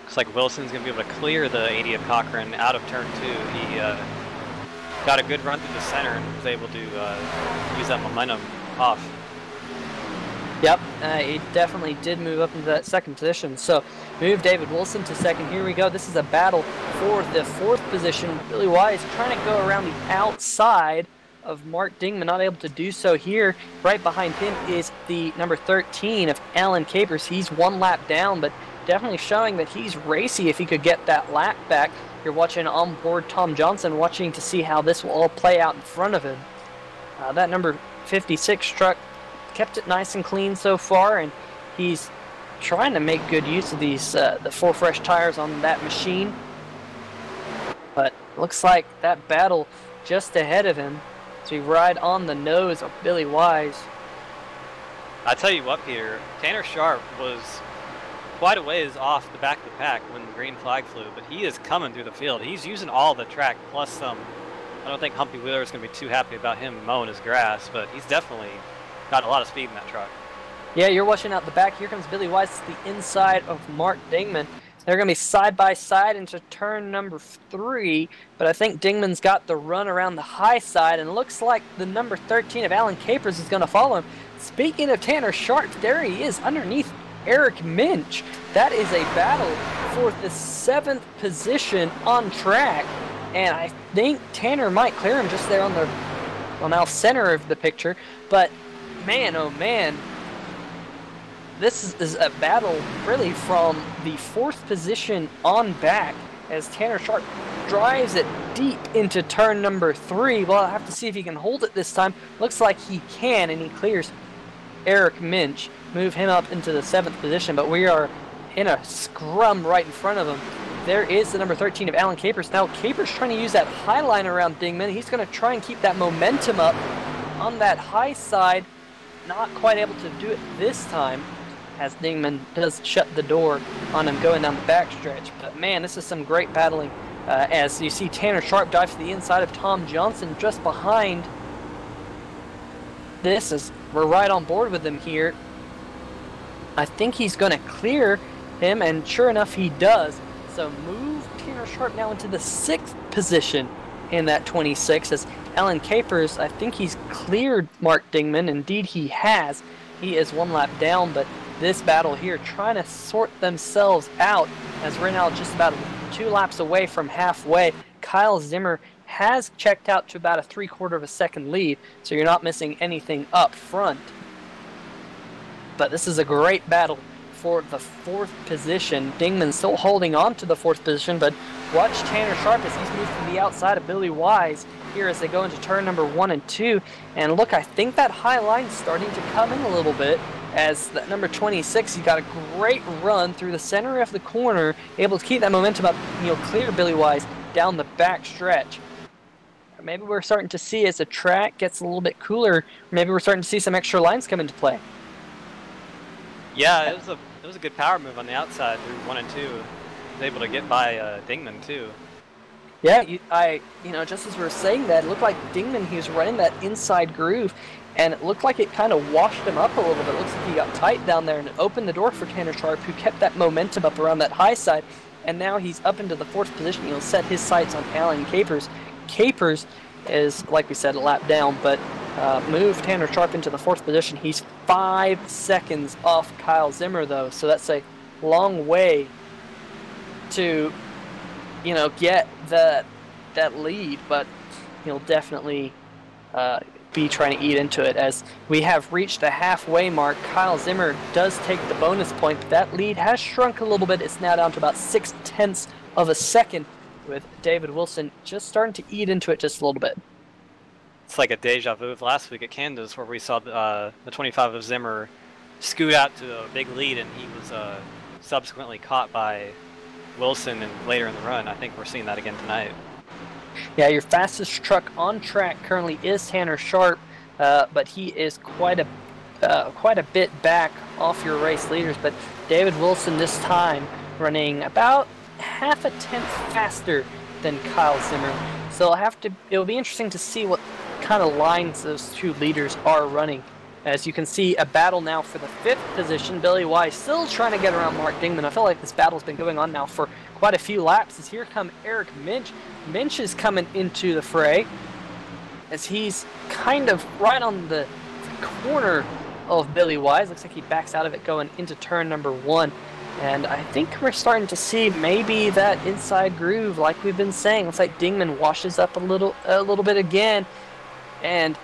Looks like Wilson's going to be able to clear the 80 of Cochran out of turn 2. He got a good run through the center and was able to use that momentum off. Yep, he definitely did move up into that second position. So move David Wilson to second. Here we go. This is a battle for the 4th position. Billy Wise trying to go around the outside of Mark Dingman, not able to do so here. Right behind him is the number 13 of Alan Capers. He's 1 lap down, but definitely showing that he's racy if he could get that lap back. You're watching on board Tom Johnson, watching to see how this will all play out in front of him. That number 56 truck kept it nice and clean so far, and he's trying to make good use of these the 4 fresh tires on that machine. But looks like that battle just ahead of him as we ride on the nose of Billy Wise. I tell you what, Peter, Tanner Sharp was quite a ways off the back of the pack when the green flag flew, but he is coming through the field. He's using all the track plus some. I don't think Humpy Wheeler is going to be too happy about him mowing his grass, but he's definitely got a lot of speed in that truck. Yeah, you're watching out the back. Here comes Billy Wise to the inside of Mark Dingman. They're going to be side by side into turn number 3, but I think Dingman's got the run around the high side, and looks like the number 13 of Alan Capers is going to follow him. Speaking of Tanner Sharp, there he is underneath Eric Minch. That is a battle for the 7th position on track, and I think Tanner might clear him just there on the, well, now center of the picture, but man, oh man, this is a battle really from the 4th position on back as Tanner Sharp drives it deep into turn number 3. Well, I'll have to see if he can hold it this time. Looks like he can, and he clears Eric Minch. Move him up into the 7th position, but we are in a scrum right in front of him. There is the number 13 of Alan Capers. Now Capers trying to use that high line around Dingman. He's going to try and keep that momentum up on that high side. Not quite able to do it this time as Dingman does shut the door on him going down the backstretch. But man, this is some great battling as you see Tanner Sharp dive to the inside of Tom Johnson just behind. We're right on board with him here. I think he's going to clear him, and sure enough he does. So move Tanner Sharp now into the 6th position in that 26 as Alan Capers, I think he's cleared Mark Dingman. Indeed he has. He is 1 lap down, but this battle here trying to sort themselves out as we're now just about 2 laps away from halfway. Kyle Zimmer has checked out to about a 3/4 of a second lead, so you're not missing anything up front. But this is a great battle for the 4th position. Dingman still holding on to the 4th position, but watch Tanner Sharp as he's moved to the outside of Billy Wise here as they go into turn number 1 and 2. And look, I think that high line's starting to come in a little bit as that number 26, he got a great run through the center of the corner, able to keep that momentum up, and he'll clear Billy Wise down the back stretch. Maybe we're starting to see as the track gets a little bit cooler, maybe we're starting to see some extra lines come into play. Yeah, it was a good power move on the outside through 1 and 2. He was able to get by Dingman too. Yeah, just as we were saying that, it looked like Dingman, he was running that inside groove, and it looked like it kind of washed him up a little bit. It looks like he got tight down there, and it opened the door for Tanner Sharp, who kept that momentum up around that high side, and now he's up into the 4th position. He'll set his sights on Alan Capers. Capers is, like we said, a lap down, but move Tanner Sharp into the 4th position. He's 5 seconds off Kyle Zimmer, though, so that's a long way to, get that lead, but he'll definitely be trying to eat into it as we have reached the halfway mark. Kyle Zimmer does take the bonus point, but that lead has shrunk a little bit. It's now down to about 6/10 of a second, with David Wilson just starting to eat into it just a little bit. It's like a deja vu of last week at Kansas, where we saw the 25 of Zimmer scoot out to a big lead, and he was subsequently caught by Wilson and later in the run. I think we're seeing that again tonight. Yeah, your fastest truck on track currently is Tanner Sharp, but he is quite a bit back off your race leaders. But David Wilson this time running about half a tenth faster than Kyle Zimmer. So it'll be interesting to see what kind of lines those two leaders are running. As you can see, a battle now for the 5th position. Billy Wise still trying to get around Mark Dingman. I feel like this battle's been going on now for quite a few laps. As here come Eric Minch. Minch is coming into the fray as he's kind of right on the corner of Billy Wise. Looks like he backs out of it going into turn number 1. And I think we're starting to see maybe that inside groove like we've been saying. Looks like Dingman washes up a little bit again. And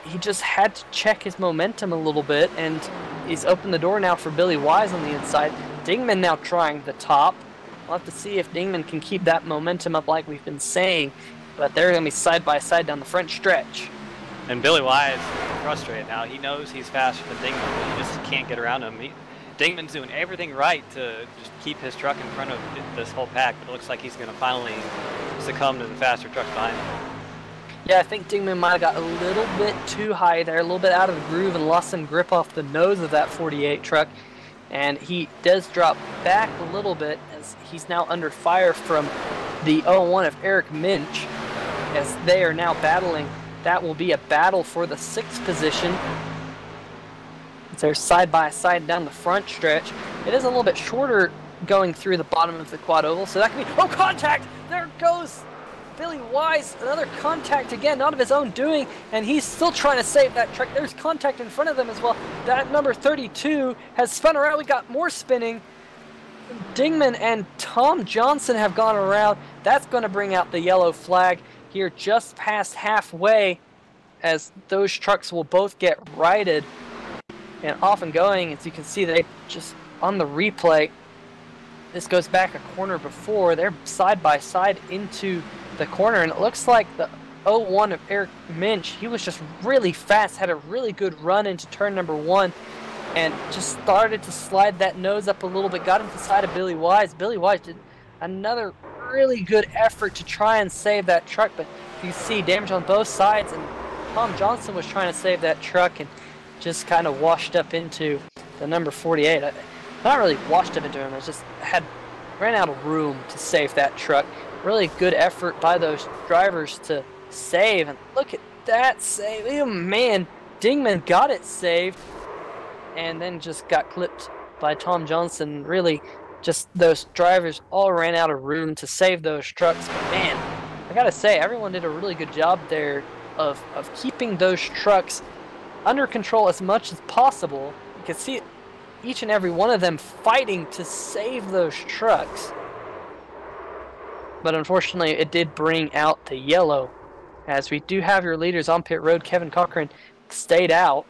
he just had to check his momentum a little bit, and he's opened the door now for Billy Wise on the inside. Dingman now trying the top. We'll have to see if Dingman can keep that momentum up like we've been saying, but they're going to be side by side down the front stretch. And Billy Wise is frustrated now. He knows he's faster than Dingman, but he just can't get around him. Dingman's doing everything right to just keep his truck in front of this whole pack, but it looks like he's going to finally succumb to the faster trucks behind him. Yeah, I think Dingman might have got a little bit too high there, a little bit out of the groove, and lost some grip off the nose of that 48 truck. And he does drop back a little bit as he's now under fire from the 01 of Eric Minch, as they are now battling. That will be a battle for the 6th position. They're side by side down the front stretch. It is a little bit shorter going through the bottom of the quad oval, so that can be, oh, contact! There goes Billy Wise, another contact again, not of his own doing, and he's still trying to save that truck. There's contact in front of them as well. That number 32 has spun around. We got more spinning. Dingman and Tom Johnson have gone around. That's going to bring out the yellow flag here just past halfway, as those trucks will both get righted and off and going. As you can see, they just on the replay, this goes back a corner before. They're side by side into the corner, and it looks like the 01 of Eric Minch, he was just really fast, had a really good run into turn number 1, and just started to slide that nose up a little bit, got into the side of Billy Wise. Billy Wise did another really good effort to try and save that truck, but you see damage on both sides, and Tom Johnson was trying to save that truck and just kind of washed up into the number 48. Not really washed up into him, it just ran out of room to save that truck. Really good effort by those drivers to save, and look at that save. Oh, man, Dingman got it saved and then just got clipped by Tom Johnson. Really, just those drivers all ran out of room to save those trucks. But man, I gotta say, everyone did a really good job there of keeping those trucks under control as much as possible. You can see each and every one of them fighting to save those trucks. But unfortunately, it did bring out the yellow, as we do have your leaders on pit road. Kevin Cochran stayed out,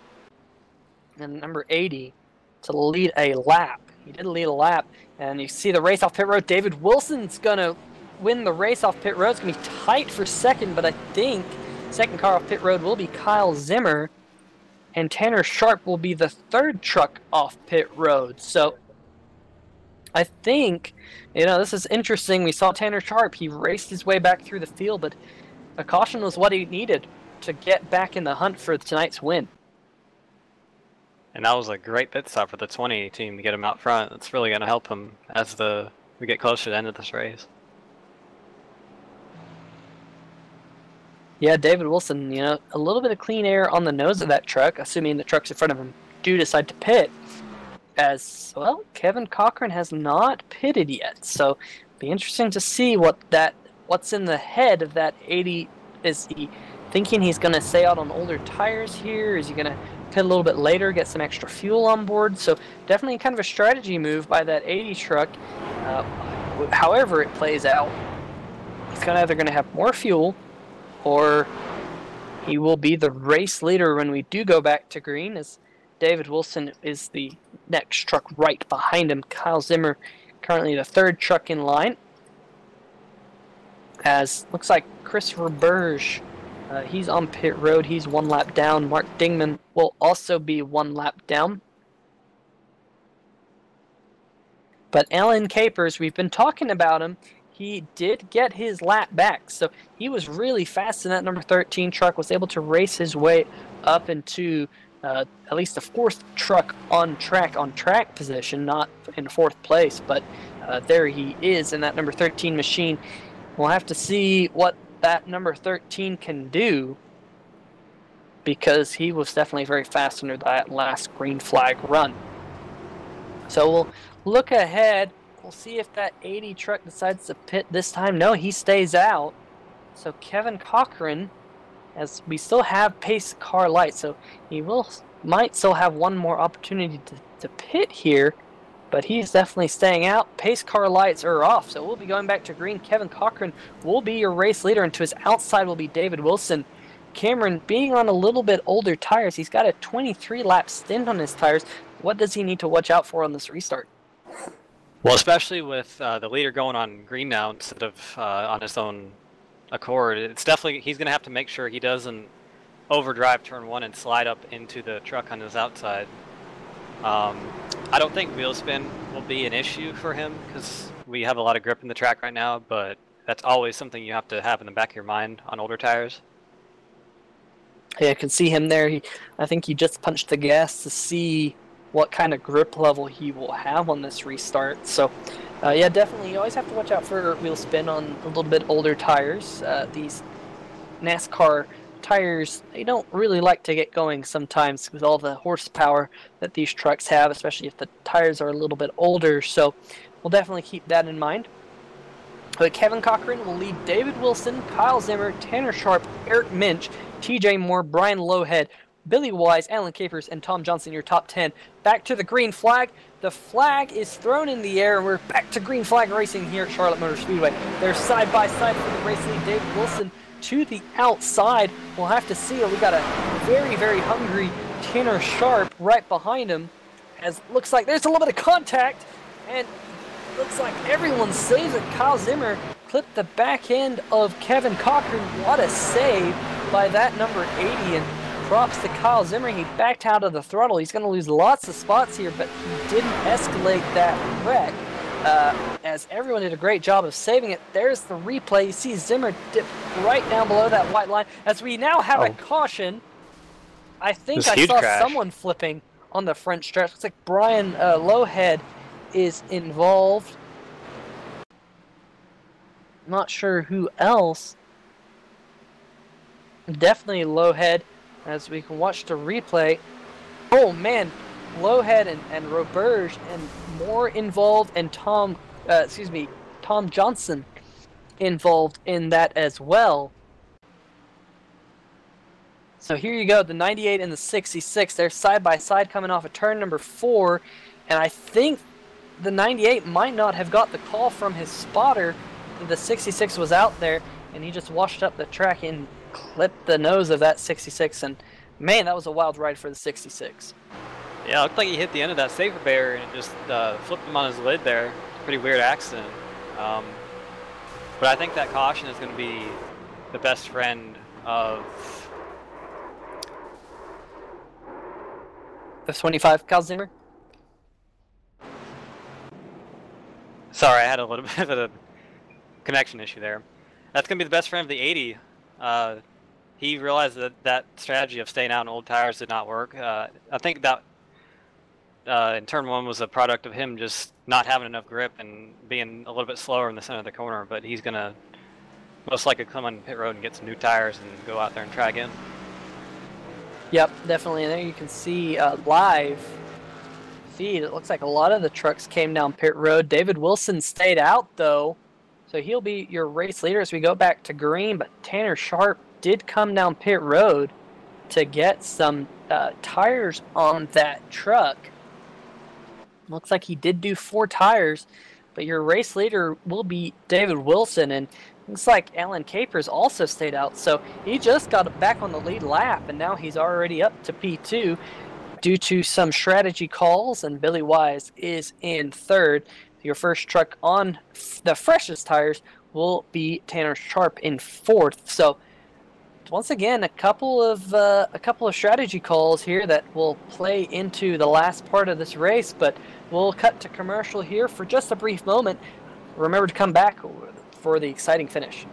and number 80 to lead a lap. He did lead a lap, and you see the race off pit road. David Wilson's going to win the race off pit road. It's going to be tight for second, but I think second car off pit road will be Kyle Zimmer, and Tanner Sharp will be the 3rd truck off pit road. So I think, this is interesting. We saw Tanner Sharp. He raced his way back through the field, but a caution was what he needed to get back in the hunt for tonight's win. And that was a great pit stop for the 20 team to get him out front. It's really going to help him as we get closer to the end of this race. Yeah, David Wilson, a little bit of clean air on the nose of that truck, assuming the trucks in front of him do decide to pit. As well, Kevin Cochran has not pitted yet, so it'll be interesting to see what's in the head of that 80. Is he thinking he's going to stay out on older tires here? Is he going to pit a little bit later, get some extra fuel on board? So definitely kind of a strategy move by that 80 truck. However it plays out, he's either going to have more fuel, or he will be the race leader when we do go back to green, as David Wilson is the next truck right behind him. Kyle Zimmer currently the 3rd truck in line. as looks like Christopher Burge, he's on pit road. He's 1 lap down. Mark Dingman will also be 1 lap down. But Alan Capers, we've been talking about him. He did get his lap back, so he was really fast in that number 13 truck, was able to race his way up into at least the 4th truck on track position, not in 4th place, but there he is in that number 13 machine. We'll have to see what that number 13 can do, because he was definitely very fast under that last green flag run. So we'll look ahead. We'll see if that 80 truck decides to pit this time. No, he stays out. So Kevin Cochran, as we still have pace car lights, so he might still have one more opportunity to pit here, but he's definitely staying out. Pace car lights are off, so we'll be going back to green. Kevin Cochran will be your race leader, and to his outside will be David Wilson. Cameron, being on a little bit older tires, he's got a 23-lap stint on his tires. What does he need to watch out for on this restart? Well, especially with the leader going on green now instead of on his own accord, it's definitely, he's going to have to make sure he doesn't overdrive turn 1 and slide up into the truck on his outside. I don't think wheel spin will be an issue for him because we have a lot of grip in the track right now, but that's always something you have to have in the back of your mind on older tires. Yeah, I can see him there. I think he just punched the gas to see what kind of grip level he will have on this restart. So, yeah, definitely you always have to watch out for wheel spin on a little bit older tires. These NASCAR tires, they don't really like to get going sometimes with all the horsepower that these trucks have, especially if the tires are a little bit older. So we'll definitely keep that in mind. But Kevin Cochran will lead David Wilson, Kyle Zimmer, Tanner Sharp, Eric Minch, TJ Moore, Brian Lowhead, Billy Wise, Alan Capers, and Tom Johnson, your top 10. Back to the green flag. The flag is thrown in the air, and we're back to green flag racing here at Charlotte Motor Speedway. They're side by side for the race lead. David Wilson to the outside. We'll have to see. We got a very, very hungry Tanner Sharp right behind him. As looks like there's a little bit of contact, and looks like everyone saves it. Kyle Zimmer clipped the back end of Kevin Cochran. What a save by that number 80, and props to Kyle Zimmer. He backed out of the throttle. He's going to lose lots of spots here, but he didn't escalate that wreck, as everyone did a great job of saving it. There's the replay. You see Zimmer dip right down below that white line, as we now have a caution. I think I saw someone flipping on the front stretch. Looks like Brian Lowhead is involved. Not sure who else. Definitely Lowhead, as we can watch the replay. Oh man, Lowhead and Roberge and Moore involved, and Tom Johnson involved in that as well. So here you go, the 98 and the 66. They're side by side coming off of turn number 4, and I think the 98 might not have got the call from his spotter. The 66 was out there, and he just washed up the track and clipped the nose of that 66, and man, that was a wild ride for the 66. Yeah, it looked like he hit the end of that safer barrier and it just flipped him on his lid there. Pretty weird accident. But I think that caution is going to be the best friend of the 25, Kyle Zimmer. Sorry, I had a little bit of a connection issue there. That's going to be the best friend of the 80. He realized that that strategy of staying out on old tires did not work. I think that in turn 1 was a product of him just not having enough grip and being a little bit slower in the center of the corner, but he's going to most likely come on pit road and get some new tires and go out there and try again. Yep, definitely. And there you can see live feed. It looks like a lot of the trucks came down pit road. David Wilson stayed out, though, so he'll be your race leader as we go back to green, but Tanner Sharp did come down pit road to get some tires on that truck. Looks like he did do 4 tires, but your race leader will be David Wilson, and looks like Alan Capers also stayed out, so he just got back on the lead lap, and now he's already up to P2 due to some strategy calls, and Billy Wise is in 3rd. Your first truck on the freshest tires will be Tanner Sharp in 4th. So once again, a couple of strategy calls here that will play into the last part of this race, but we'll cut to commercial here for just a brief moment. Remember to come back for the exciting finish.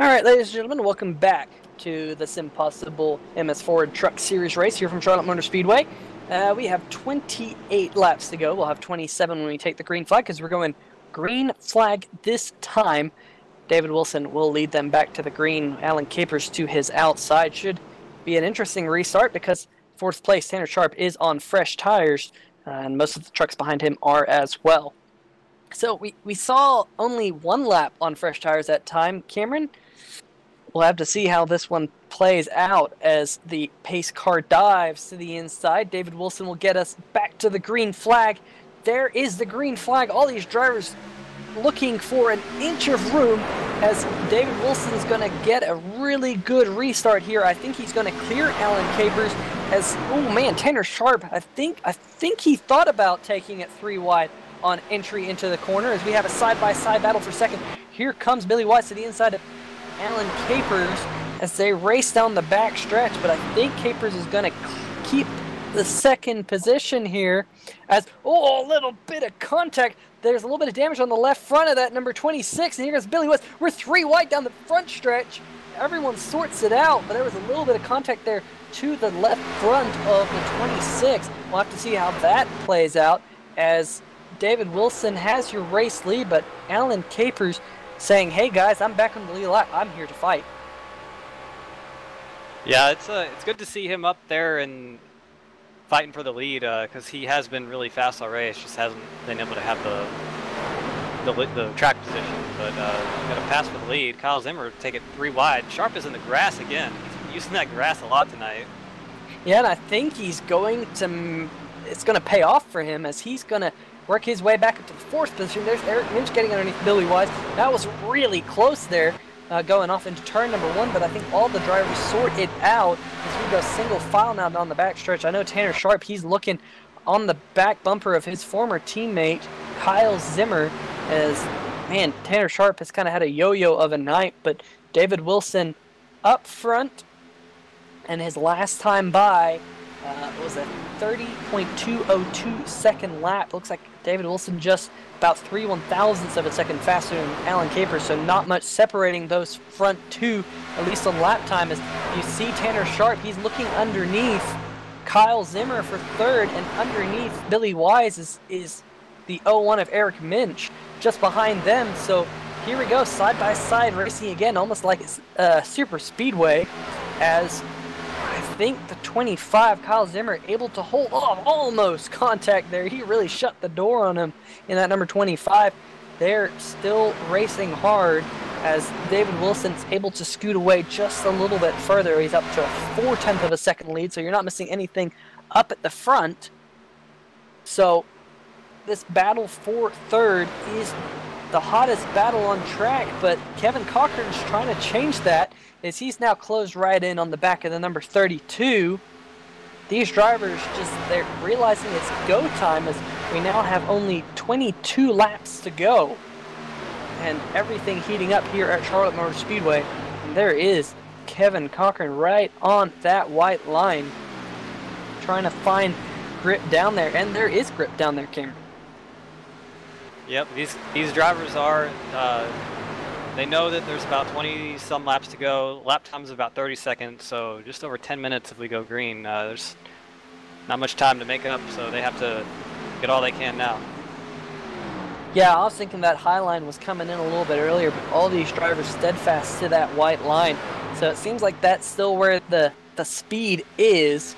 All right, ladies and gentlemen, welcome back to the SimPossible MS Ford Truck Series race here from Charlotte Motor Speedway. We have 28 laps to go. We'll have 27 when we take the green flag because we're going green flag this time. David Wilson will lead them back to the green. Alan Capers to his outside. Should be an interesting restart because 4th place Tanner Sharp is on fresh tires, and most of the trucks behind him are as well. So we saw only 1 lap on fresh tires that time. Cameron, we'll have to see how this one plays out as the pace car dives to the inside. David Wilson will get us back to the green flag. There is the green flag. All these drivers looking for an inch of room as David Wilson is going to get a really good restart here. I think he's going to clear Alan Capers as, oh man, Tanner Sharp, I think he thought about taking it 3 wide on entry into the corner as we have a side-by-side battle for second. Here comes Billy Wise to the inside of Alan Capers as they race down the back stretch, but I think Capers is going to keep the second position here as, oh, a little bit of contact. There's a little bit of damage on the left front of that number 26, and here goes Billy West. We're 3 wide down the front stretch. Everyone sorts it out, but there was a little bit of contact there to the left front of the 26. We'll have to see how that plays out as David Wilson has your race lead, but Alan Capers saying, hey guys, I'm back on the lead lap. I'm here to fight. Yeah, it's good to see him up there and fighting for the lead because he has been really fast already. It's just hasn't been able to have the track position. But got a pass for the lead. Kyle Zimmer take it 3 wide. Sharp is in the grass again. He's using that grass a lot tonight. Yeah, and I think he's going to. It's going to pay off for him as he's going to work his way back up to the 4th position. There's Eric Minch getting underneath Billy Wise. That was really close there, going off into turn number 1, but I think all the drivers sort it out as we go single file now down the back stretch. I know Tanner Sharp, he's looking on the back bumper of his former teammate, Kyle Zimmer, as, man, Tanner Sharp has kind of had a yo-yo of a night, but David Wilson up front, and his last time by was a 30.202 second lap. Looks like David Wilson just about 3/1000ths of a second faster than Alan Capers, so not much separating those front two, at least on lap time. As you see Tanner Sharp, he's looking underneath Kyle Zimmer for 3rd, and underneath Billy Wise is the 01 of Eric Minch just behind them. So here we go, side by side racing again, almost like it's super speedway, as I think the 25, Kyle Zimmer, able to hold off almost contact there. He really shut the door on him in that number 25. they're still racing hard as David Wilson's able to scoot away just a little bit further. He's up to a 4/10 of a second lead, so you're not missing anything up at the front. So this battle for third is the hottest battle on track, but Kevin Cochran's trying to change that as he's now closed right in on the back of the number 32. These drivers they're realizing it's go time as we now have only 22 laps to go. And everything heating up here at Charlotte Motor Speedway. And there is Kevin Cochran right on that white line, trying to find grip down there. And there is grip down there, Cameron. Yep, these drivers are, they know that there's about 20-some laps to go. Lap time is about 30 seconds, so just over 10 minutes if we go green. There's not much time to make up, so they have to get all they can now. Yeah, I was thinking that high line was coming in a little bit earlier, but all these drivers steadfast to that white line. So it seems like that's still where the speed is.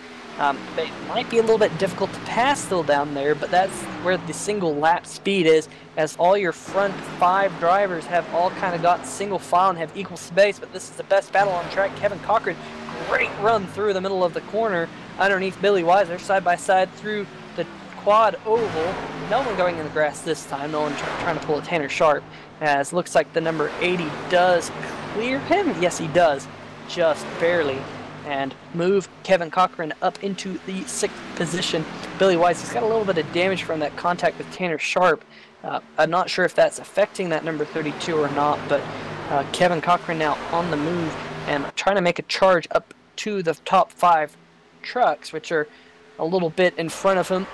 It might be a little bit difficult to pass still down there, but that's where the single lap speed is, as all your front 5 drivers have all kind of got single file and have equal space. But this is the best battle on track. Kevin Cochran, great run through the middle of the corner underneath Billy Weiser, side by side through the quad oval. No one going in the grass this time. No one trying to pull a Tanner Sharp, as looks like the number 80 does clear him. Yes, he does, just barely, and move Kevin Cochran up into the 6th position. Billy Weiss has got a little bit of damage from that contact with Tanner Sharp. I'm not sure if that's affecting that number 32 or not, but Kevin Cochran now on the move and trying to make a charge up to the top 5 trucks, which are a little bit in front of him.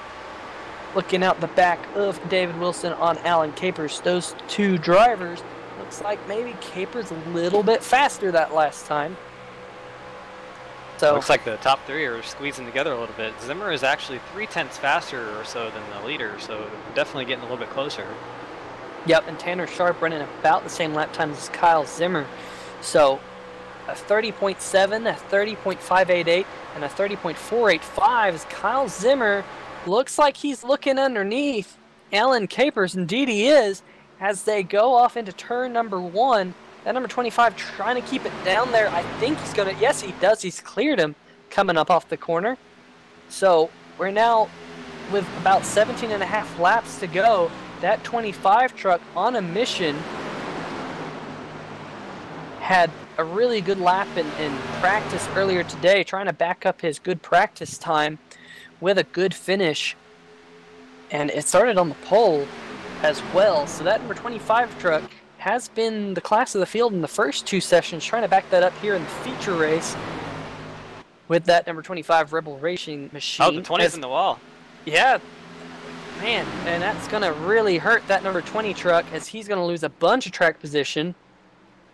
Looking out the back of David Wilson on Alan Capers. Those 2 drivers, looks like maybe Capers a little bit faster that last time. So looks like the top 3 are squeezing together a little bit. Zimmer is actually 3/10 faster or so than the leader, so definitely getting a little bit closer. Yep, and Tanner Sharp running about the same lap times as Kyle Zimmer. So a 30.7, a 30.588, and a 30.485 as Kyle Zimmer looks like he's looking underneath Alan Capers. Indeed he is, as they go off into turn number 1. That number 25 trying to keep it down there. I think he's going to, yes he does, he's cleared him coming up off the corner. So we're now with about 17.5 laps to go. That 25 truck on a mission had a really good lap in practice earlier today, trying to back up his good practice time with a good finish. And it started on the pole as well. So that number 25 truck has been the class of the field in the first 2 sessions, trying to back that up here in the feature race with that number 25 Rebel Racing machine. Oh, the 20's in the wall. Yeah, man, and that's going to really hurt that number 20 truck, as he's going to lose a bunch of track position.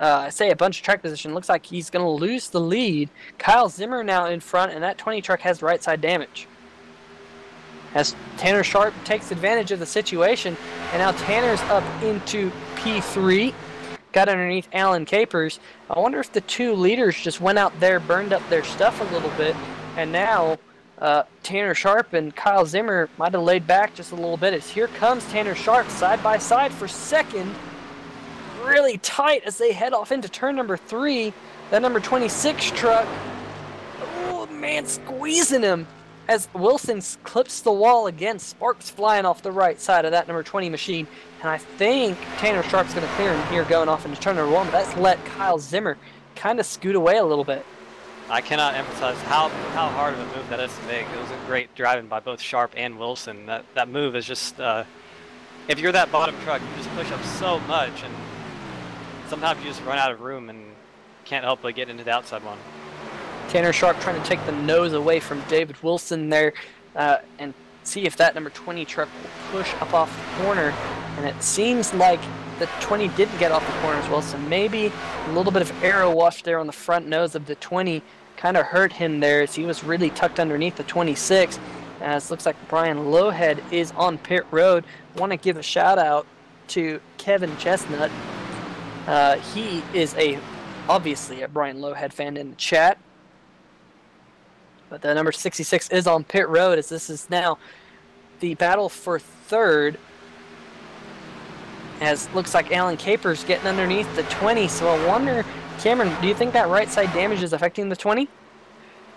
I say a bunch of track position. Looks like he's going to lose the lead. Kyle Zimmer now in front, and that 20 truck has right side damage. As Tanner Sharp takes advantage of the situation, and now Tanner's up into P3, got underneath Alan Capers. I wonder if the 2 leaders just went out there, burned up their stuff a little bit, and now Tanner Sharp and Kyle Zimmer might have laid back just a little bit, as here comes Tanner Sharp side by side for second. Really tight as they head off into turn number 3. That number 26 truck, oh man, squeezing him as Wilson clips the wall again. Sparks flying off the right side of that number 20 machine. And I think Tanner Sharp's going to clear him here going off into turn number 1, but that's let Kyle Zimmer kind of scoot away a little bit. I cannot emphasize how hard of a move that is to make. It was a great driving by both Sharp and Wilson. That move is just, if you're that bottom truck, you just push up so much, and sometimes you just run out of room and can't help but get into the outside one. Tanner Sharp trying to take the nose away from David Wilson there and see if that number 20 truck will push up off the corner. And it seems like the 20 didn't get off the corner as well, so maybe a little bit of aero wash there on the front nose of the 20 kind of hurt him there, as he was really tucked underneath the 26. As looks like Brian Lowhead is on pit road. I want to give a shout out to Kevin Chestnut. He is obviously a Brian Lowhead fan in the chat. But the number 66 is on pit road, as this is now the battle for third. as looks like Alan Capers getting underneath the 20. So I wonder, Cameron, do you think that right side damage is affecting the 20?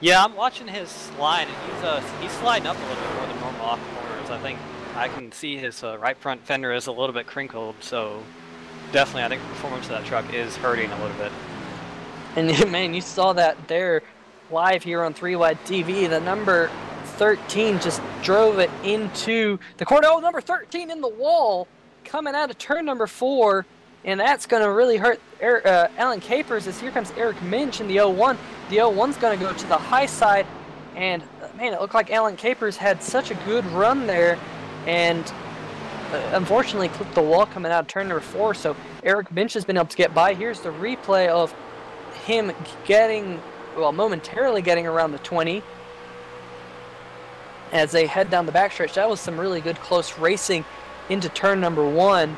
Yeah, I'm watching his slide, and he's sliding up a little bit more than normal off corners. I think I can see his right front fender is a little bit crinkled, so definitely I think the performance of that truck is hurting a little bit. And man, you saw that there live here on 3-Wide TV. The number 13 just drove it into the corner. Oh, number 13 in the wall coming out of turn number 4. And that's going to really hurt Alan Capers, as here comes Eric Minch in the 01. The 01's going to go to the high side. And, man, it looked like Alan Capers had such a good run there. And unfortunately clipped the wall coming out of turn number 4. So Eric Minch has been able to get by. Here's the replay of him getting, well, momentarily getting around the 20 as they head down the backstretch. That was some really good close racing into turn number 1.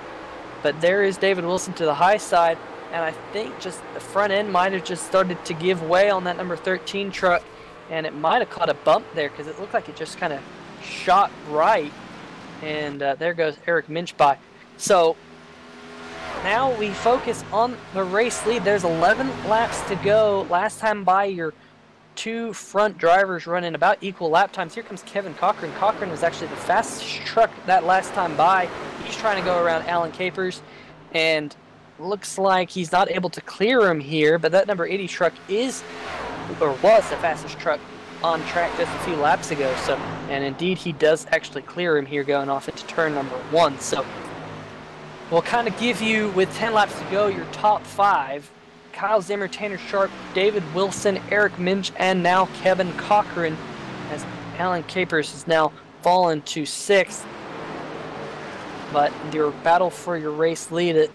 But there is David Wilson to the high side, and I think just the front end might have just started to give way on that number 13 truck, and it might have caught a bump there because it looked like it just kind of shot right, and there goes Eric Minch by. So now we focus on the race lead. There's 11 laps to go. Last time by, your 2 front drivers running about equal lap times. Here comes Kevin Cochran. Cochran was actually the fastest truck that last time by. He's trying to go around Alan Capers, and looks like he's not able to clear him here, but that number 80 truck is, or was, the fastest truck on track just a few laps ago. So, and indeed he does actually clear him here going off into turn number 1. So we'll kind of give you, with 10 laps to go, your top 5. Kyle Zimmer, Tanner Sharp, David Wilson, Eric Minch, and now Kevin Cochran, as Alan Capers has now fallen to 6th. But your battle for your race lead,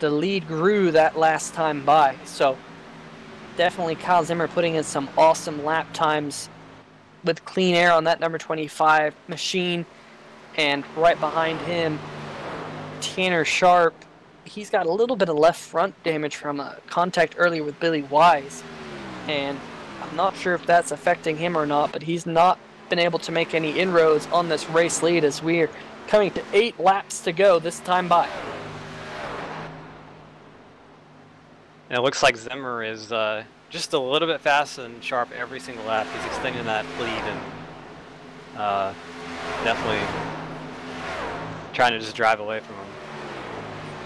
the lead grew that last time by. So definitely Kyle Zimmer putting in some awesome lap times with clean air on that number 25 machine. And right behind him, Tanner Sharp. He's got a little bit of left front damage from a contact earlier with Billy Wise. And I'm not sure if that's affecting him or not, but he's not been able to make any inroads on this race lead as we're coming to 8 laps to go this time by. And it looks like Zimmer is just a little bit faster than Sharp every single lap. He's extending that lead and definitely trying to just drive away from him.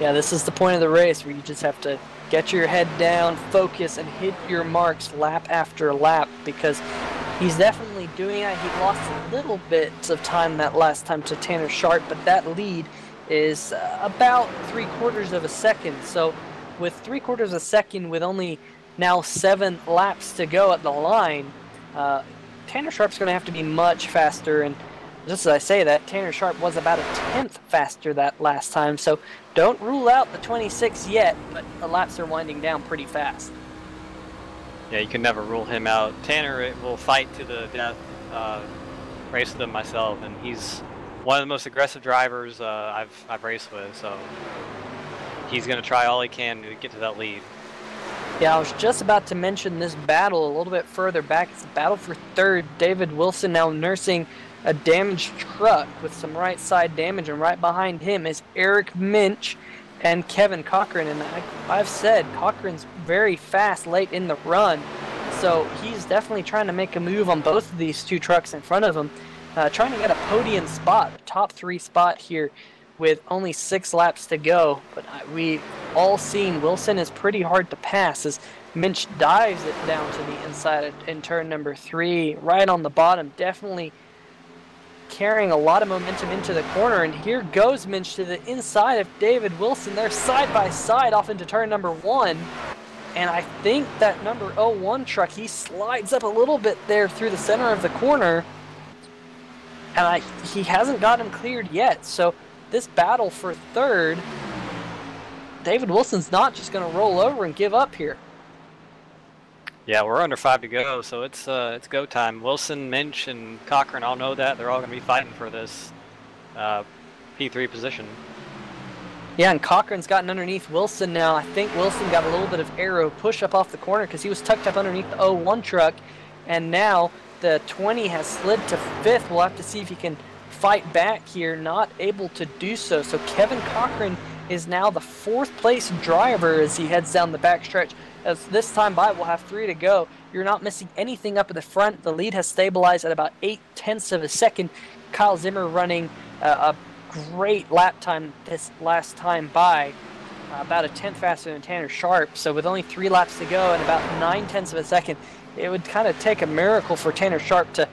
Yeah, this is the point of the race where you just have to get your head down, focus, and hit your marks lap after lap, because he's definitely doing it. He lost a little bit of time that last time to Tanner Sharp, but that lead is about 3/4 of a second. So with 3/4 of a second, with only now 7 laps to go at the line, Tanner Sharp's going to have to be much faster. And just as I say that, Tanner Sharp was about a 10th faster that last time. So don't rule out the 26 yet, but the laps are winding down pretty fast. Yeah, you can never rule him out. Tanner will fight to the death. Raced with him myself, and he's one of the most aggressive drivers I've raced with. So he's going to try all he can to get to that lead. Yeah, I was just about to mention this battle a little bit further back. It's a battle for 3rd. David Wilson now nursing a damaged truck with some right side damage, and right behind him is Eric Minch and Kevin Cochran. And I've said Cochran's very fast late in the run, so he's definitely trying to make a move on both of these 2 trucks in front of him, trying to get a podium spot, a top 3 spot here with only 6 laps to go. But we've all seen Wilson is pretty hard to pass as Minch dives it down to the inside in turn number 3, right on the bottom, definitely carrying a lot of momentum into the corner. And here goes Minch to the inside of David Wilson. They're side by side off into turn number 1. And I think that number 01 truck, he slides up a little bit there through the center of the corner. And he hasn't got him cleared yet. So this battle for 3rd, David Wilson's not just going to roll over and give up here. Yeah, we're under 5 to go, so it's go time. Wilson, Minch, and Cochran all know that. They're all going to be fighting for this P3 position. Yeah, and Cochran's gotten underneath Wilson now. I think Wilson got a little bit of aero push up off the corner because he was tucked up underneath the 01 truck. And now the 20 has slid to 5th. We'll have to see if he can fight back here, not able to do so. So Kevin Cochran is now the 4th place driver as he heads down the backstretch. As this time by, we'll have 3 to go. You're not missing anything up at the front. The lead has stabilized at about 0.8 of a second. Kyle Zimmer running a great lap time this last time by, about 1/10 faster than Tanner Sharp. So with only 3 laps to go and about 0.9 of a second, it would kind of take a miracle for Tanner Sharp to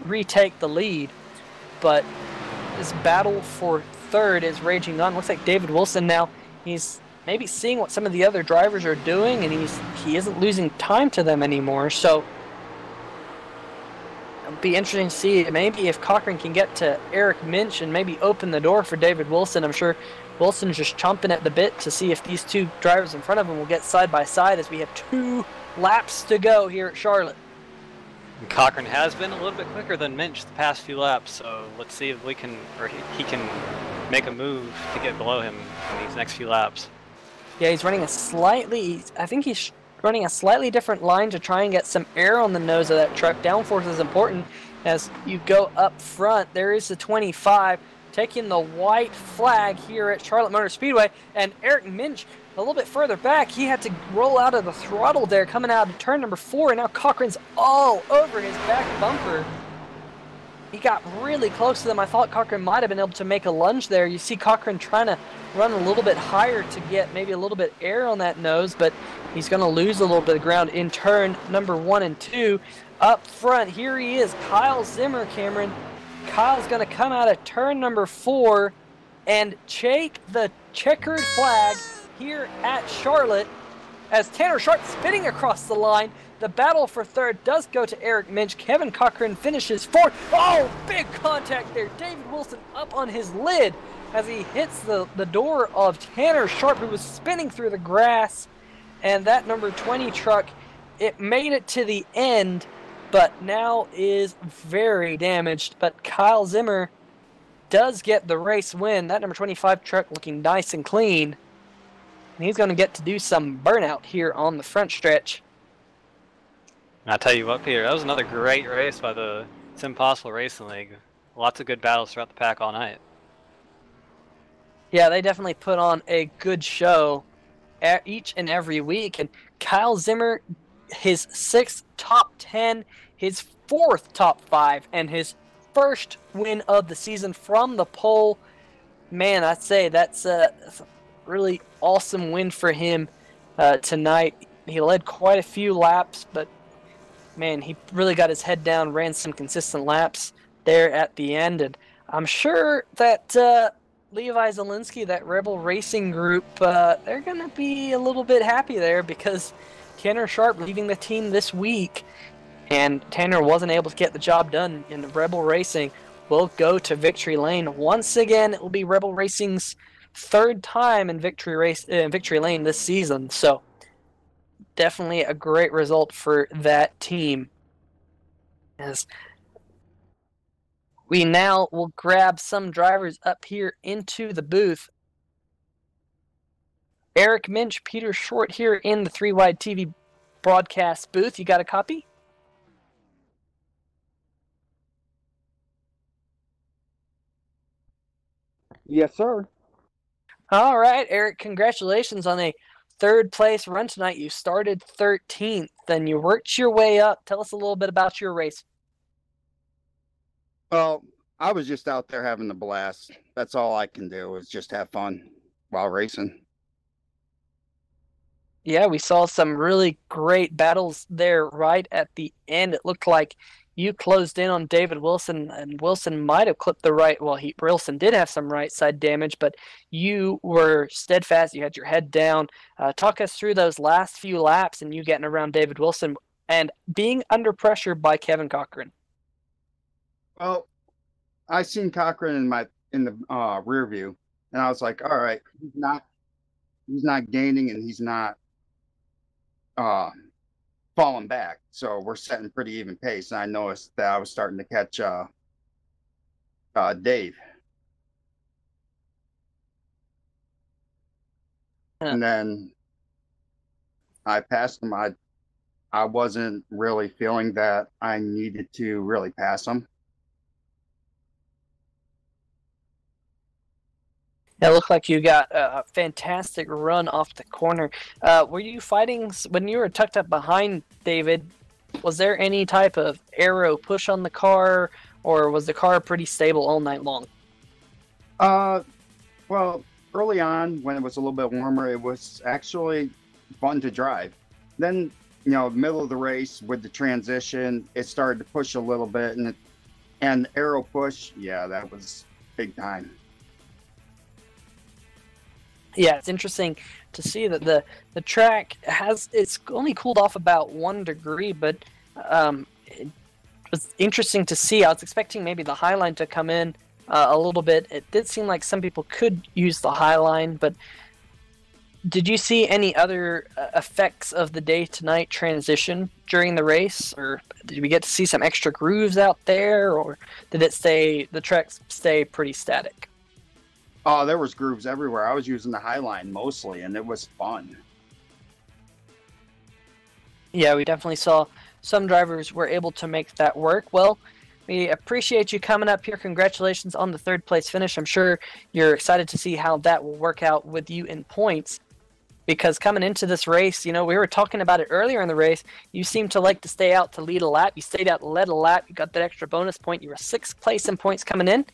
retake the lead. But this battle for 3rd is raging on. Looks like David Wilson now, he's maybe seeing what some of the other drivers are doing, and he isn't losing time to them anymore. So it'll be interesting to see maybe if Cochran can get to Eric Minch and maybe open the door for David Wilson. I'm sure Wilson's just chomping at the bit to see if these 2 drivers in front of him will get side by side as we have 2 laps to go here at Charlotte. And Cochran has been a little bit quicker than Minch the past few laps, so let's see if we can, or he can make a move to get below him in these next few laps. Yeah, he's running I think he's running a slightly different line to try and get some air on the nose of that truck. Downforce is important as you go up front. There is the 25 taking the white flag here at Charlotte Motor Speedway, and Eric Minch a little bit further back. He had to roll out of the throttle there coming out of turn number 4, and now Cochran's all over his back bumper. He got really close to them. I thought Cochran might have been able to make a lunge there. You see Cochran trying to run a little bit higher to get maybe a little bit air on that nose, but he's going to lose a little bit of ground in turn number 1 and 2. Up front, here he is, Kyle Zimmer, Cameron. Kyle's going to come out of turn number 4 and take the checkered flag here at Charlotte as Tanner Sharp spinning across the line. The battle for 3rd does go to Eric Minch. Kevin Cochran finishes 4th. Oh, big contact there. David Wilson up on his lid as he hits the door of Tanner Sharp, who was spinning through the grass. And that number 20 truck, it made it to the end, but now is very damaged. But Kyle Zimmer does get the race win. That number 25 truck looking nice and clean. And he's going to get to do some burnout here on the front stretch. And I tell you what, Peter, that was another great race by the SimPossible Racing League. Lots of good battles throughout the pack all night. Yeah, they definitely put on a good show each and every week. And Kyle Zimmer, his 6th top 10, his 4th top 5, and his 1st win of the season from the pole. Man, I'd say that's a really awesome win for him tonight. He led quite a few laps, but man, he really got his head down, ran some consistent laps there at the end. And I'm sure that Levi Zielinski, that Rebel Racing group, they're going to be a little bit happy there because Tanner Sharp leaving the team this week, and Tanner wasn't able to get the job done in Rebel Racing, will go to Victory Lane. Once again, it will be Rebel Racing's 3rd time in Victory Lane this season. So definitely a great result for that team. As we now will grab some drivers up here into the booth. Eric Minch, Peter Short here in the 3-Wide TV broadcast booth. You got a copy? Yes, sir. All right, Eric, congratulations on a 3rd place run tonight. You started 13th, then you worked your way up. Tell us a little bit about your race. Well, I was just out there having a blast. That's all I can do is just have fun while racing. Yeah, we saw some really great battles there right at the end. It looked like you closed in on David Wilson, and Wilson might have clipped the right. Well, Wilson did have some right side damage, but you were steadfast. You had your head down. Talk us through those last few laps and you getting around David Wilson and being under pressure by Kevin Cochran. Well, I seen Cochran in the rear view, and I was like, all right, he's not gaining, and he's not falling back. So we're setting pretty even pace. And I noticed that I was starting to catch Dave. And then I passed him. I wasn't really feeling that I needed to really pass him. It looked like you got a fantastic run off the corner. Were you fighting when you were tucked up behind David? Was there any type of aero push on the car, or was the car pretty stable all night long? Well, early on when it was a little bit warmer, it was actually fun to drive. Then, middle of the race with the transition, it started to push a little bit, and aero push, yeah, that was big time. Yeah, it's interesting to see that the track it's only cooled off about 1 degree, but it was interesting to see. I was expecting maybe the Highline to come in a little bit. It did seem like some people could use the Highline, but did you see any other effects of the day to night transition during the race, or did we get to see some extra grooves out there, or did the track stay pretty static? Oh, there was grooves everywhere. I was using the Highline mostly, and it was fun. Yeah, we definitely saw some drivers were able to make that work. Well, we appreciate you coming up here. Congratulations on the 3rd place finish. I'm sure you're excited to see how that will work out with you in points. Because coming into this race, we were talking about it earlier in the race. You seemed to like to stay out to lead a lap. You stayed out, led a lap. You got that extra bonus point. You were 6th place in points coming in.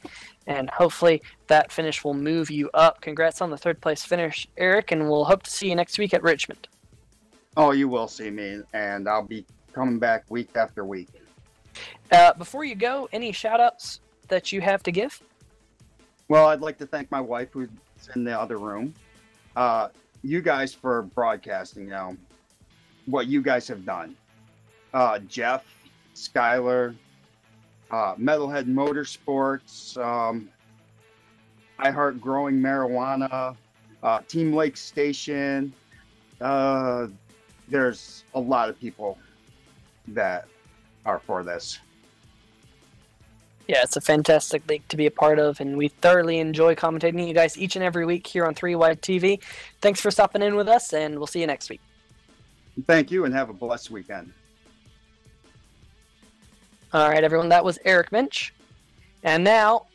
And hopefully that finish will move you up. Congrats on the 3rd place finish, Eric. And we'll hope to see you next week at Richmond. Oh, you will see me. And I'll be coming back week after week. Before you go, any shout-outs that you have to give? Well, I'd like to thank my wife who's in the other room. You guys for broadcasting, what you guys have done. Jeff, Skylar, Metalhead Motorsports, I Heart Growing Marijuana, Team Lake Station. There's a lot of people that are for this. Yeah, it's a fantastic league to be a part of, and we thoroughly enjoy commentating you guys each and every week here on 3 Wide TV. Thanks for stopping in with us, and we'll see you next week. Thank you, and have a blessed weekend. All right, everyone, that was Eric Minch. And now,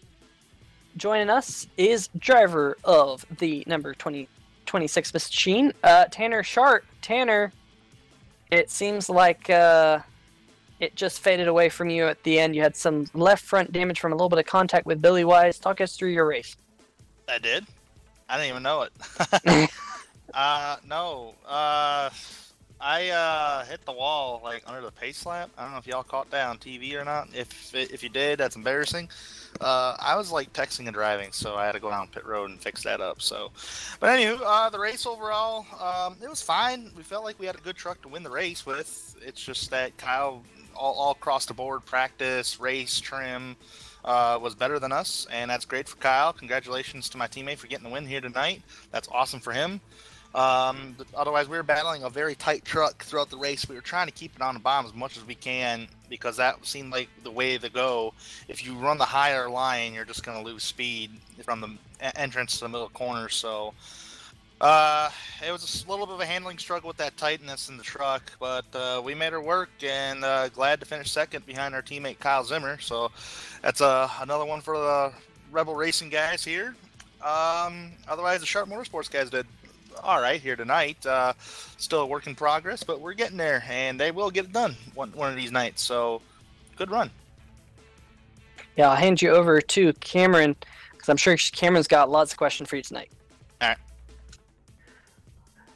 joining us is driver of the number 2026 machine, Tanner Sharp. Tanner, it seems like it just faded away from you at the end. You had some left front damage from a little bit of contact with Billy Wise. Talk us through your race. I did? I didn't even know it. No. I hit the wall like under the pace lap. I don't know if y'all caught that on TV or not. If you did, that's embarrassing. I was like texting and driving, so I had to go down pit road and fix that up. But anywho, the race overall, it was fine. We felt like we had a good truck to win the race with. It's just that Kyle, all across the board, practice, race, trim, was better than us, and that's great for Kyle. Congratulations to my teammate for getting the win here tonight. That's awesome for him. Otherwise, we were battling a very tight truck throughout the race. We were trying to keep it on the bottom as much as we can because that seemed like the way to go. If you run the higher line, you're just going to lose speed from the entrance to the middle corner. So it was a little bit of a handling struggle with that tightness in the truck, but we made her work, and glad to finish second behind our teammate Kyle Zimmer. So that's another one for the Rebel Racing guys here. Otherwise, the Sharp Motorsports guys did all right here tonight. Still a work in progress, but we're getting there, and they will get it done one of these nights. So good run. Yeah, I'll hand you over to Cameron, because I'm sure Cameron's got lots of questions for you tonight.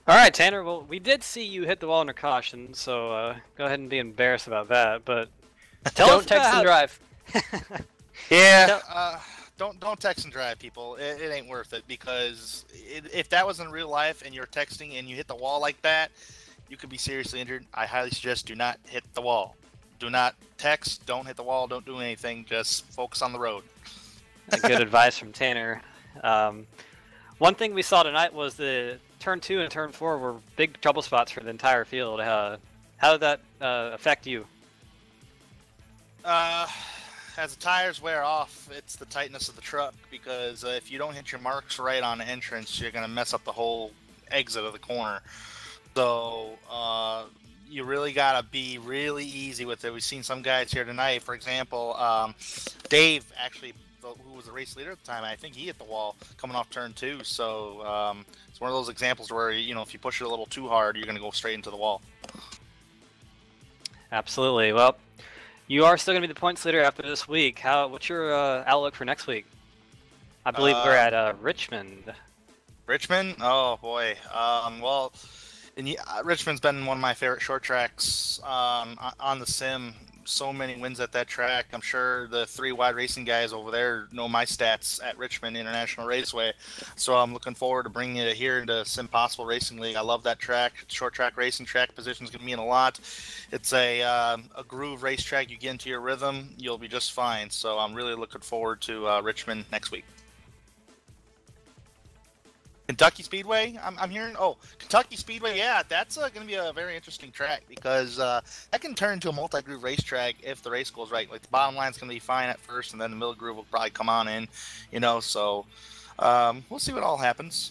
All right, Tanner. Well, we did see you hit the wall under caution, so go ahead and be embarrassed about that. But don't text and drive. Yeah. Don't text and drive, people. It ain't worth it, because if that was in real life and you're texting and you hit the wall like that, you could be seriously injured. I highly suggest do not hit the wall. Do not text. Don't hit the wall. Don't do anything. Just focus on the road. Good advice from Tanner. One thing we saw tonight was the turn 2 and turn 4 were big trouble spots for the entire field. How did that affect you? As the tires wear off, it's the tightness of the truck, because if you don't hit your marks right on the entrance, you're going to mess up the whole exit of the corner. So you really got to be really easy with it. We've seen some guys here tonight, for example, Dave, actually, who was the race leader at the time. I think he hit the wall coming off turn 2. So it's one of those examples where, you know, if you push it a little too hard, you're going to go straight into the wall. Absolutely. Well, you are still going to be the points leader after this week. What's your outlook for next week? I believe we're at Richmond. Richmond? Oh, boy. Well, Richmond's been one of my favorite short tracks on the sim. So many wins at that track. I'm sure the 3 wide racing guys over there know my stats at Richmond International Raceway. So I'm looking forward to bringing it here into SimPossible Racing League. I love that track. Short track racing, track position is going to mean a lot. It's a groove racetrack. You get into your rhythm, you'll be just fine. So I'm really looking forward to Richmond next week. Kentucky Speedway, I'm hearing. Oh, Kentucky Speedway, yeah, that's going to be a very interesting track because that can turn into a multi-groove racetrack if the race goes right. Like the bottom line's going to be fine at first, and then the middle groove will probably come on in, you know. So we'll see what all happens.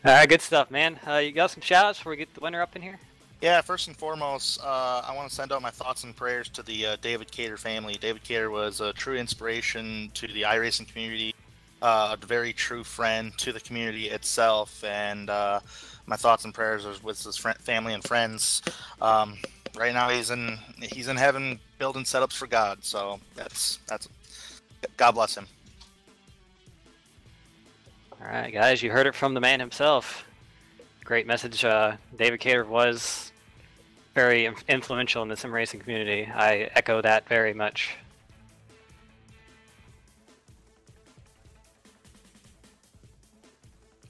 All right, good stuff, man. You got some shout-outs before we get the winner up in here? Yeah, first and foremost, I want to send out my thoughts and prayers to the David Cater family. David Cater was a true inspiration to the iRacing community. A very true friend to the community itself, and my thoughts and prayers are with his family and friends. Right now, he's in heaven building setups for God. So that's God bless him. All right, guys, you heard it from the man himself. Great message. David Cater was very influential in the sim racing community. I echo that very much.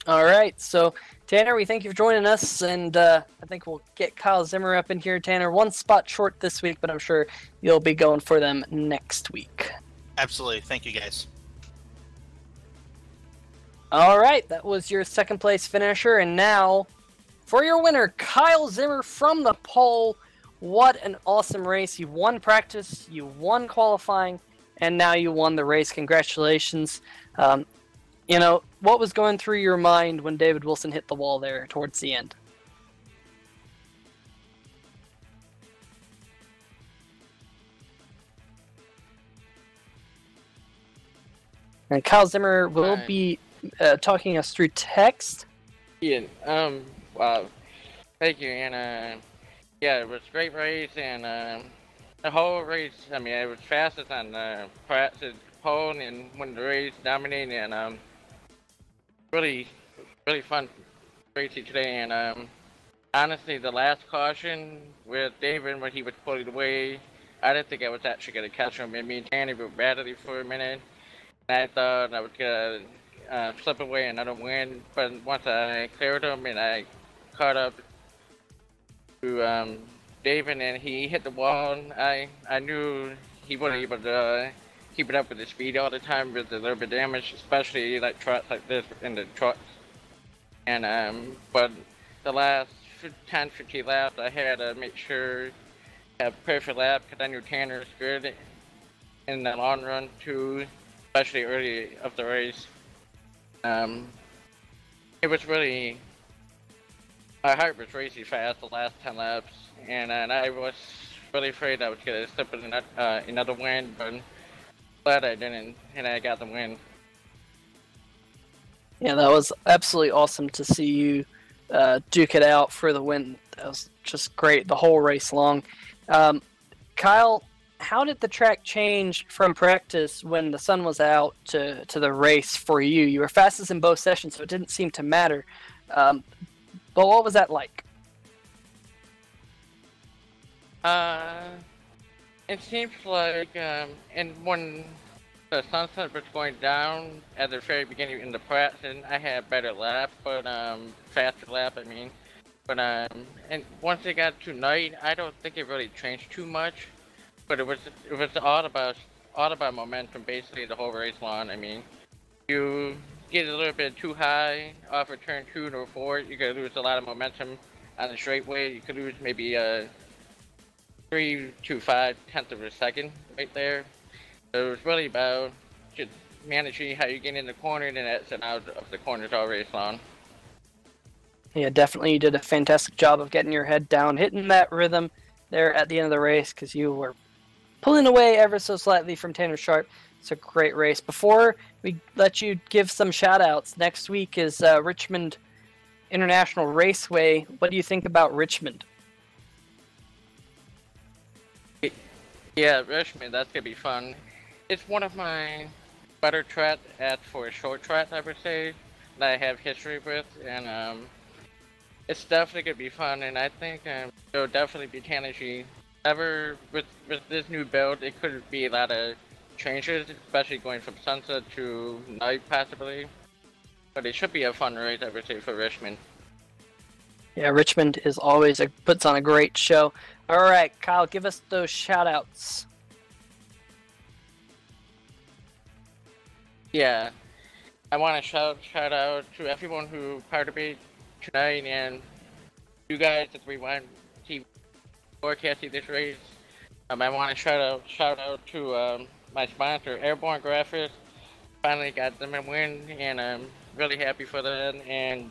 All right, so Tanner, we thank you for joining us, and I think we'll get Kyle Zimmer up in here. Tanner, 1 spot short this week, but I'm sure you'll be going for them next week. Absolutely. Thank you, guys. All right, that was your second place finisher, and now for your winner, Kyle Zimmer from the pole. What an awesome race. You won practice, you won qualifying, and now you won the race. Congratulations. You know, what was going through your mind when David Wilson hit the wall there towards the end? And Kyle Zimmer will be talking us through text. Yeah, wow. Thank you, and yeah, it was a great race, and the whole race, I mean, it was fastest on the practice pole, and when the race dominated, and really fun racing today, and honestly, the last caution with David when he was pulled away, I didn't think I was actually going to catch him, and me and Tanny were battling for a minute, and I thought I was going to slip away and I don't win, but once I cleared him and I caught up to David and he hit the wall, I knew he wasn't able to keep it up with the speed all the time with a little bit of damage, especially like trucks like this in the trucks. And but the last 10-15 laps, I had to make sure I have a perfect lap because I knew Tanner was good in the long run too, especially early of the race. It was really, my heart was racing fast the last 10 laps, and I was really afraid I was going to slip in another win, but glad I didn't, and I got the win. Yeah, that was absolutely awesome to see you duke it out for the win. That was just great the whole race long. Kyle, how did the track change from practice when the sun was out to the race for you? You were fastest in both sessions, so it didn't seem to matter. But what was that like? It seems like, and when the sunset was going down at the very beginning in the practice, I had a better lap, but faster lap, I mean. But and once it got to night, I don't think it really changed too much. But it was all about momentum, basically the whole race long. I mean, you get a little bit too high off of turn 2 or 4, you could lose a lot of momentum on the straightaway. You could lose maybe 3 to 5 tenths of a second right there. So it was really about just managing how you get in the corner and then exit out of the corners all race long. Yeah, definitely you did a fantastic job of getting your head down, hitting that rhythm there at the end of the race, because you were pulling away ever so slightly from Tanner Sharp. It's a great race. Before we let you give some shout-outs, next week is Richmond International Raceway. What do you think about Richmond? Yeah, Richmond, that's gonna be fun. It's one of my better tracks for a short track, I would say, that I have history with, and it's definitely gonna be fun. And I think it'll definitely be Tennessee. Ever with this new build, it could be a lot of changes, especially going from sunset to night, possibly. But it should be a fun race, I would say, for Richmond. Yeah, Richmond is always puts on a great show. All right, Kyle, give us those shout-outs. Yeah, I want to shout out to everyone who participated tonight, and you guys at Rewind TV broadcasting this race. I want to shout out to my sponsor, Airborne Graphics. Finally got them a win, and I'm really happy for that. And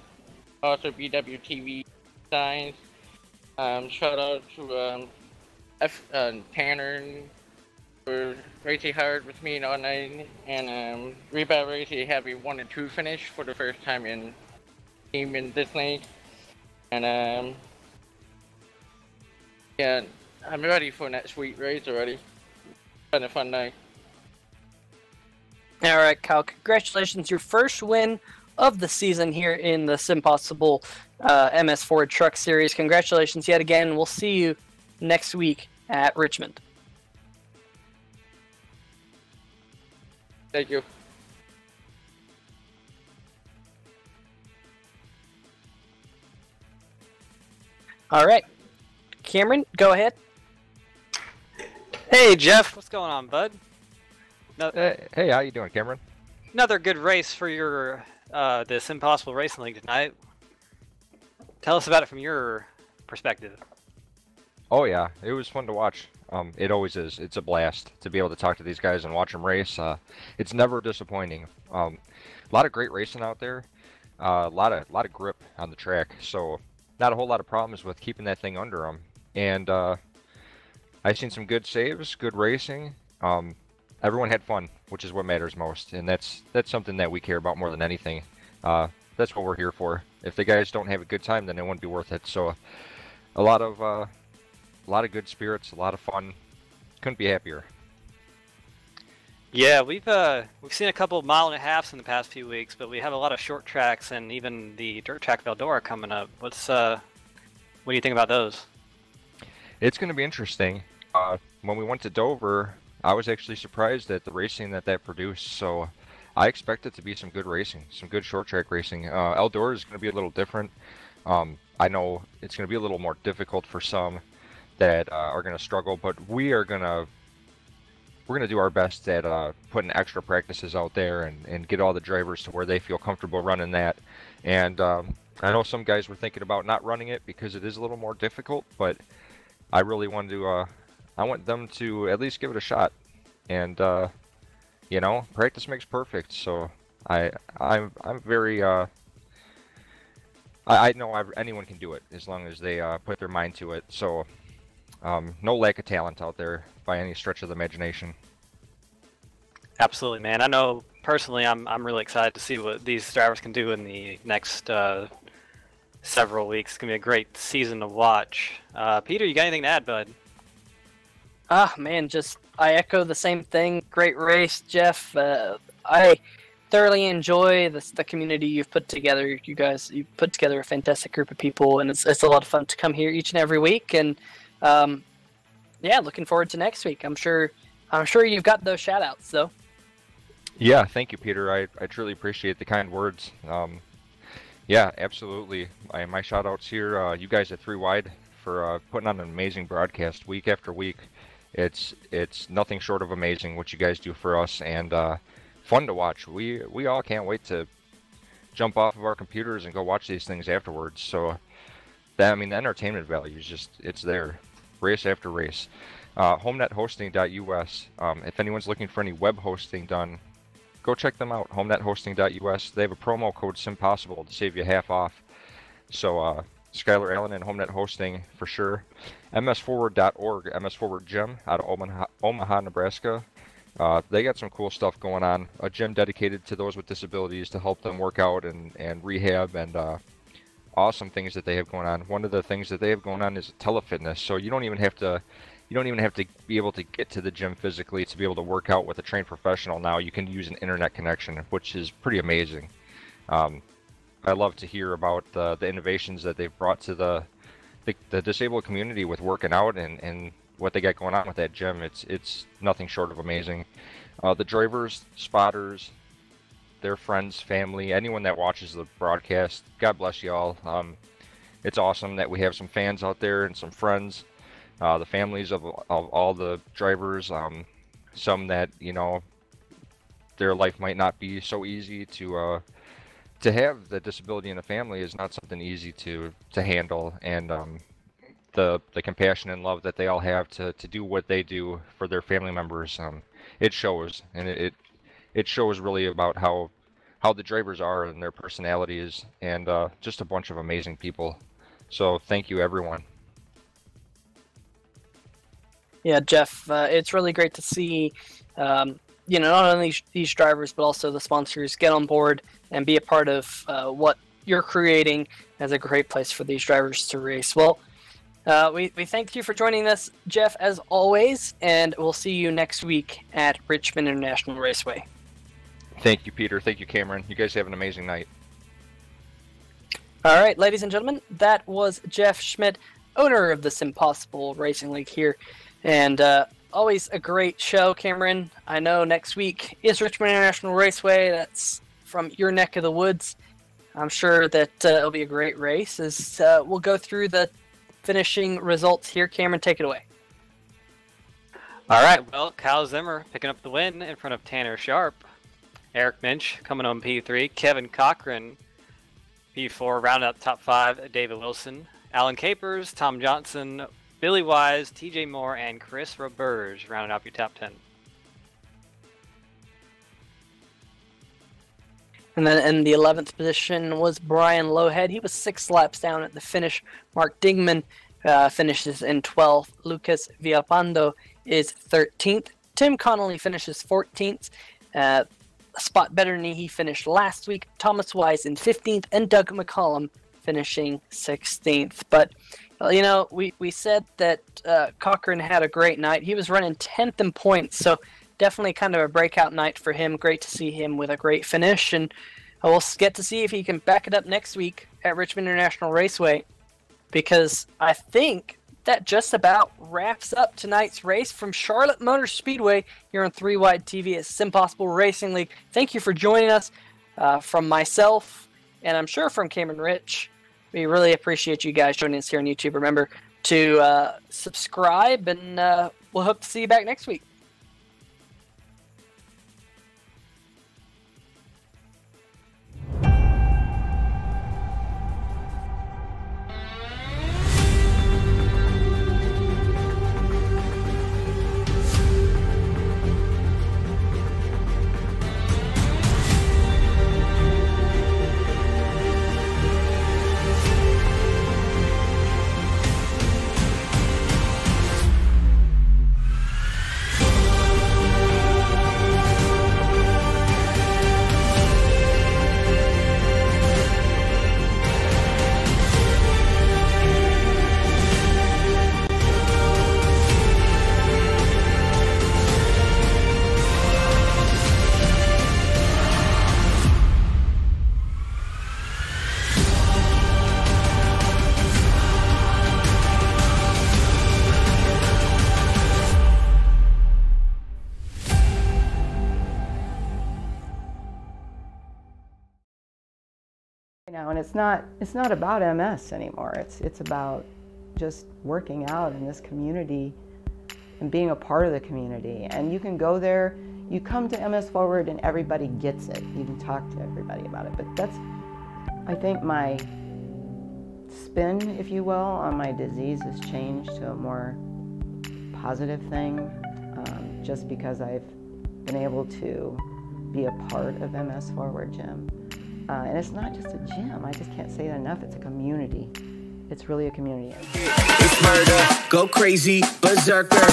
also BWTV Signs. Shout out to Tanner for racing hard with me all night, and Rebound Racing have a 1 and 2 finish for the first time in this lane. And yeah, I'm ready for that sweet race already. It's been a fun night. All right, Kyle, congratulations. Your first win of the season here in the SimPossible MS Ford Truck Series. Congratulations yet again. We'll see you next week at Richmond. Thank you. All right. Cameron, go ahead. Hey, Jeff. What's going on, bud? Hey, how you doing, Cameron? Another good race for your the SimPossible Racing League tonight. Tell us about it from your perspective. Oh yeah, it was fun to watch. It always is. It's a blast to be able to talk to these guys and watch them race. It's never disappointing. A lot of great racing out there. A lot of grip on the track. So not a whole lot of problems with keeping that thing under them. And I've seen some good saves, good racing. Everyone had fun, which is what matters most, and that's something that we care about more than anything. That's what we're here for. If the guys don't have a good time, then it wouldn't be worth it. So a lot of good spirits, a lot of fun. Couldn't be happier. Yeah, we've seen a couple of 1.5 miles in the past few weeks, but we have a lot of short tracks and even the dirt track Veldora coming up. What do you think about those? It's going to be interesting. When we went to Dover, I was actually surprised at the racing that produced. So I expect it to be some good racing, some good short track racing. Eldora is going to be a little different. I know it's going to be a little more difficult for some that are going to struggle, but we're going to do our best at putting extra practices out there and get all the drivers to where they feel comfortable running that. And I know some guys were thinking about not running it because it is a little more difficult, but I really wanted to I want them to at least give it a shot. And you know, practice makes perfect. So I'm very I know anyone can do it as long as they put their mind to it. So no lack of talent out there by any stretch of the imagination. Absolutely, man. I know personally, I'm really excited to see what these drivers can do in the next several weeks. It's gonna be a great season to watch. Peter, you got anything to add, bud? Man, I echo the same thing. Great race, Jeff. I thoroughly enjoy the community you've put together. You've put together a fantastic group of people, and it's a lot of fun to come here each and every week. And yeah, looking forward to next week. I'm sure you've got those shout outs though. Yeah, thank you, Peter. I truly appreciate the kind words. Yeah, absolutely. My shout outs here, you guys at 3 Wide for putting on an amazing broadcast week after week. It's nothing short of amazing what you guys do for us, and fun to watch. We all can't wait to jump off of our computers and go watch these things afterwards. So that, I mean, the entertainment value is just, it's there, race after race. HomeNetHosting.us. If anyone's looking for any web hosting done, go check them out. HomeNetHosting.us. They have a promo code SimPossible to save you half off. So Skylar Allen and HomeNet Hosting for sure. msforward.org, MS Forward Gym out of Omaha, Nebraska. They got some cool stuff going on. A gym dedicated to those with disabilities to help them work out and rehab, and awesome things that they have going on. One of the things that they have going on is telefitness. So you don't even have to be able to get to the gym physically to be able to work out with a trained professional. Now you can use an internet connection, which is pretty amazing. I love to hear about the innovations that they've brought to the disabled community with working out and what they got going on with that gym. It's nothing short of amazing. The drivers, spotters, their friends, family, anyone that watches the broadcast, God bless you all. It's awesome that we have some fans out there and some friends, the families of all the drivers, some that, you know, their life might not be so easy to have the disability in the family is not something easy to handle, and the compassion and love that they all have to do what they do for their family members, it shows, and it shows really about how the drivers are and their personalities, and just a bunch of amazing people. So thank you, everyone. Yeah, Jeff, it's really great to see, you know, not only these drivers, but also the sponsors get on board and be a part of what you're creating as a great place for these drivers to race. Well, we thank you for joining us, Jeff, as always, and we'll see you next week at Richmond International Raceway. Thank you, Peter. Thank you, Cameron. You guys have an amazing night. All right, ladies and gentlemen, that was Jeff Schmidt, owner of the SimPossible Racing League here. And always a great show, Cameron. I know next week is Richmond International Raceway. That's from your neck of the woods. I'm sure that it'll be a great race as we'll go through the finishing results here. Cameron, take it away. All right, well, Kyle Zimmer picking up the win in front of Tanner Sharp. Eric Minch coming on P3. Kevin Cochran, P4, rounded out the top 5. David Wilson. Alan Capers, Tom Johnson, Billy Wise, TJ Moore, and Chris Roberge rounded out your top 10. And then in the 11th position was Brian Lowhead. He was 6 laps down at the finish. Mark Dingman finishes in 12th. Lucas Villalpando is 13th. Tim Connolly finishes 14th. A spot better than he finished last week. Thomas Wise in 15th. And Doug McCollum finishing 16th. But, you know, we said that Cochran had a great night. He was running 10th in points, so definitely kind of a breakout night for him. Great to see him with a great finish, and we'll get to see if he can back it up next week at Richmond International Raceway, because I think that just about wraps up tonight's race from Charlotte Motor Speedway here on 3 Wide TV at SimPossible Racing League. Thank you for joining us. From myself, and I'm sure from Cameron Rich, we really appreciate you guys joining us here on YouTube. Remember to subscribe, and we'll hope to see you back next week. Now, and it's not about MS anymore. It's about just working out in this community and being a part of the community. And you can go there, you come to MS Forward and everybody gets it. You can talk to everybody about it. But that's, I think, my spin, if you will, on my disease has changed to a more positive thing, just because I've been able to be a part of MS Forward Gym. And it's not just a gym, I just can't say it enough, it's a community. it's really a community. It's murder, go crazy, berserker.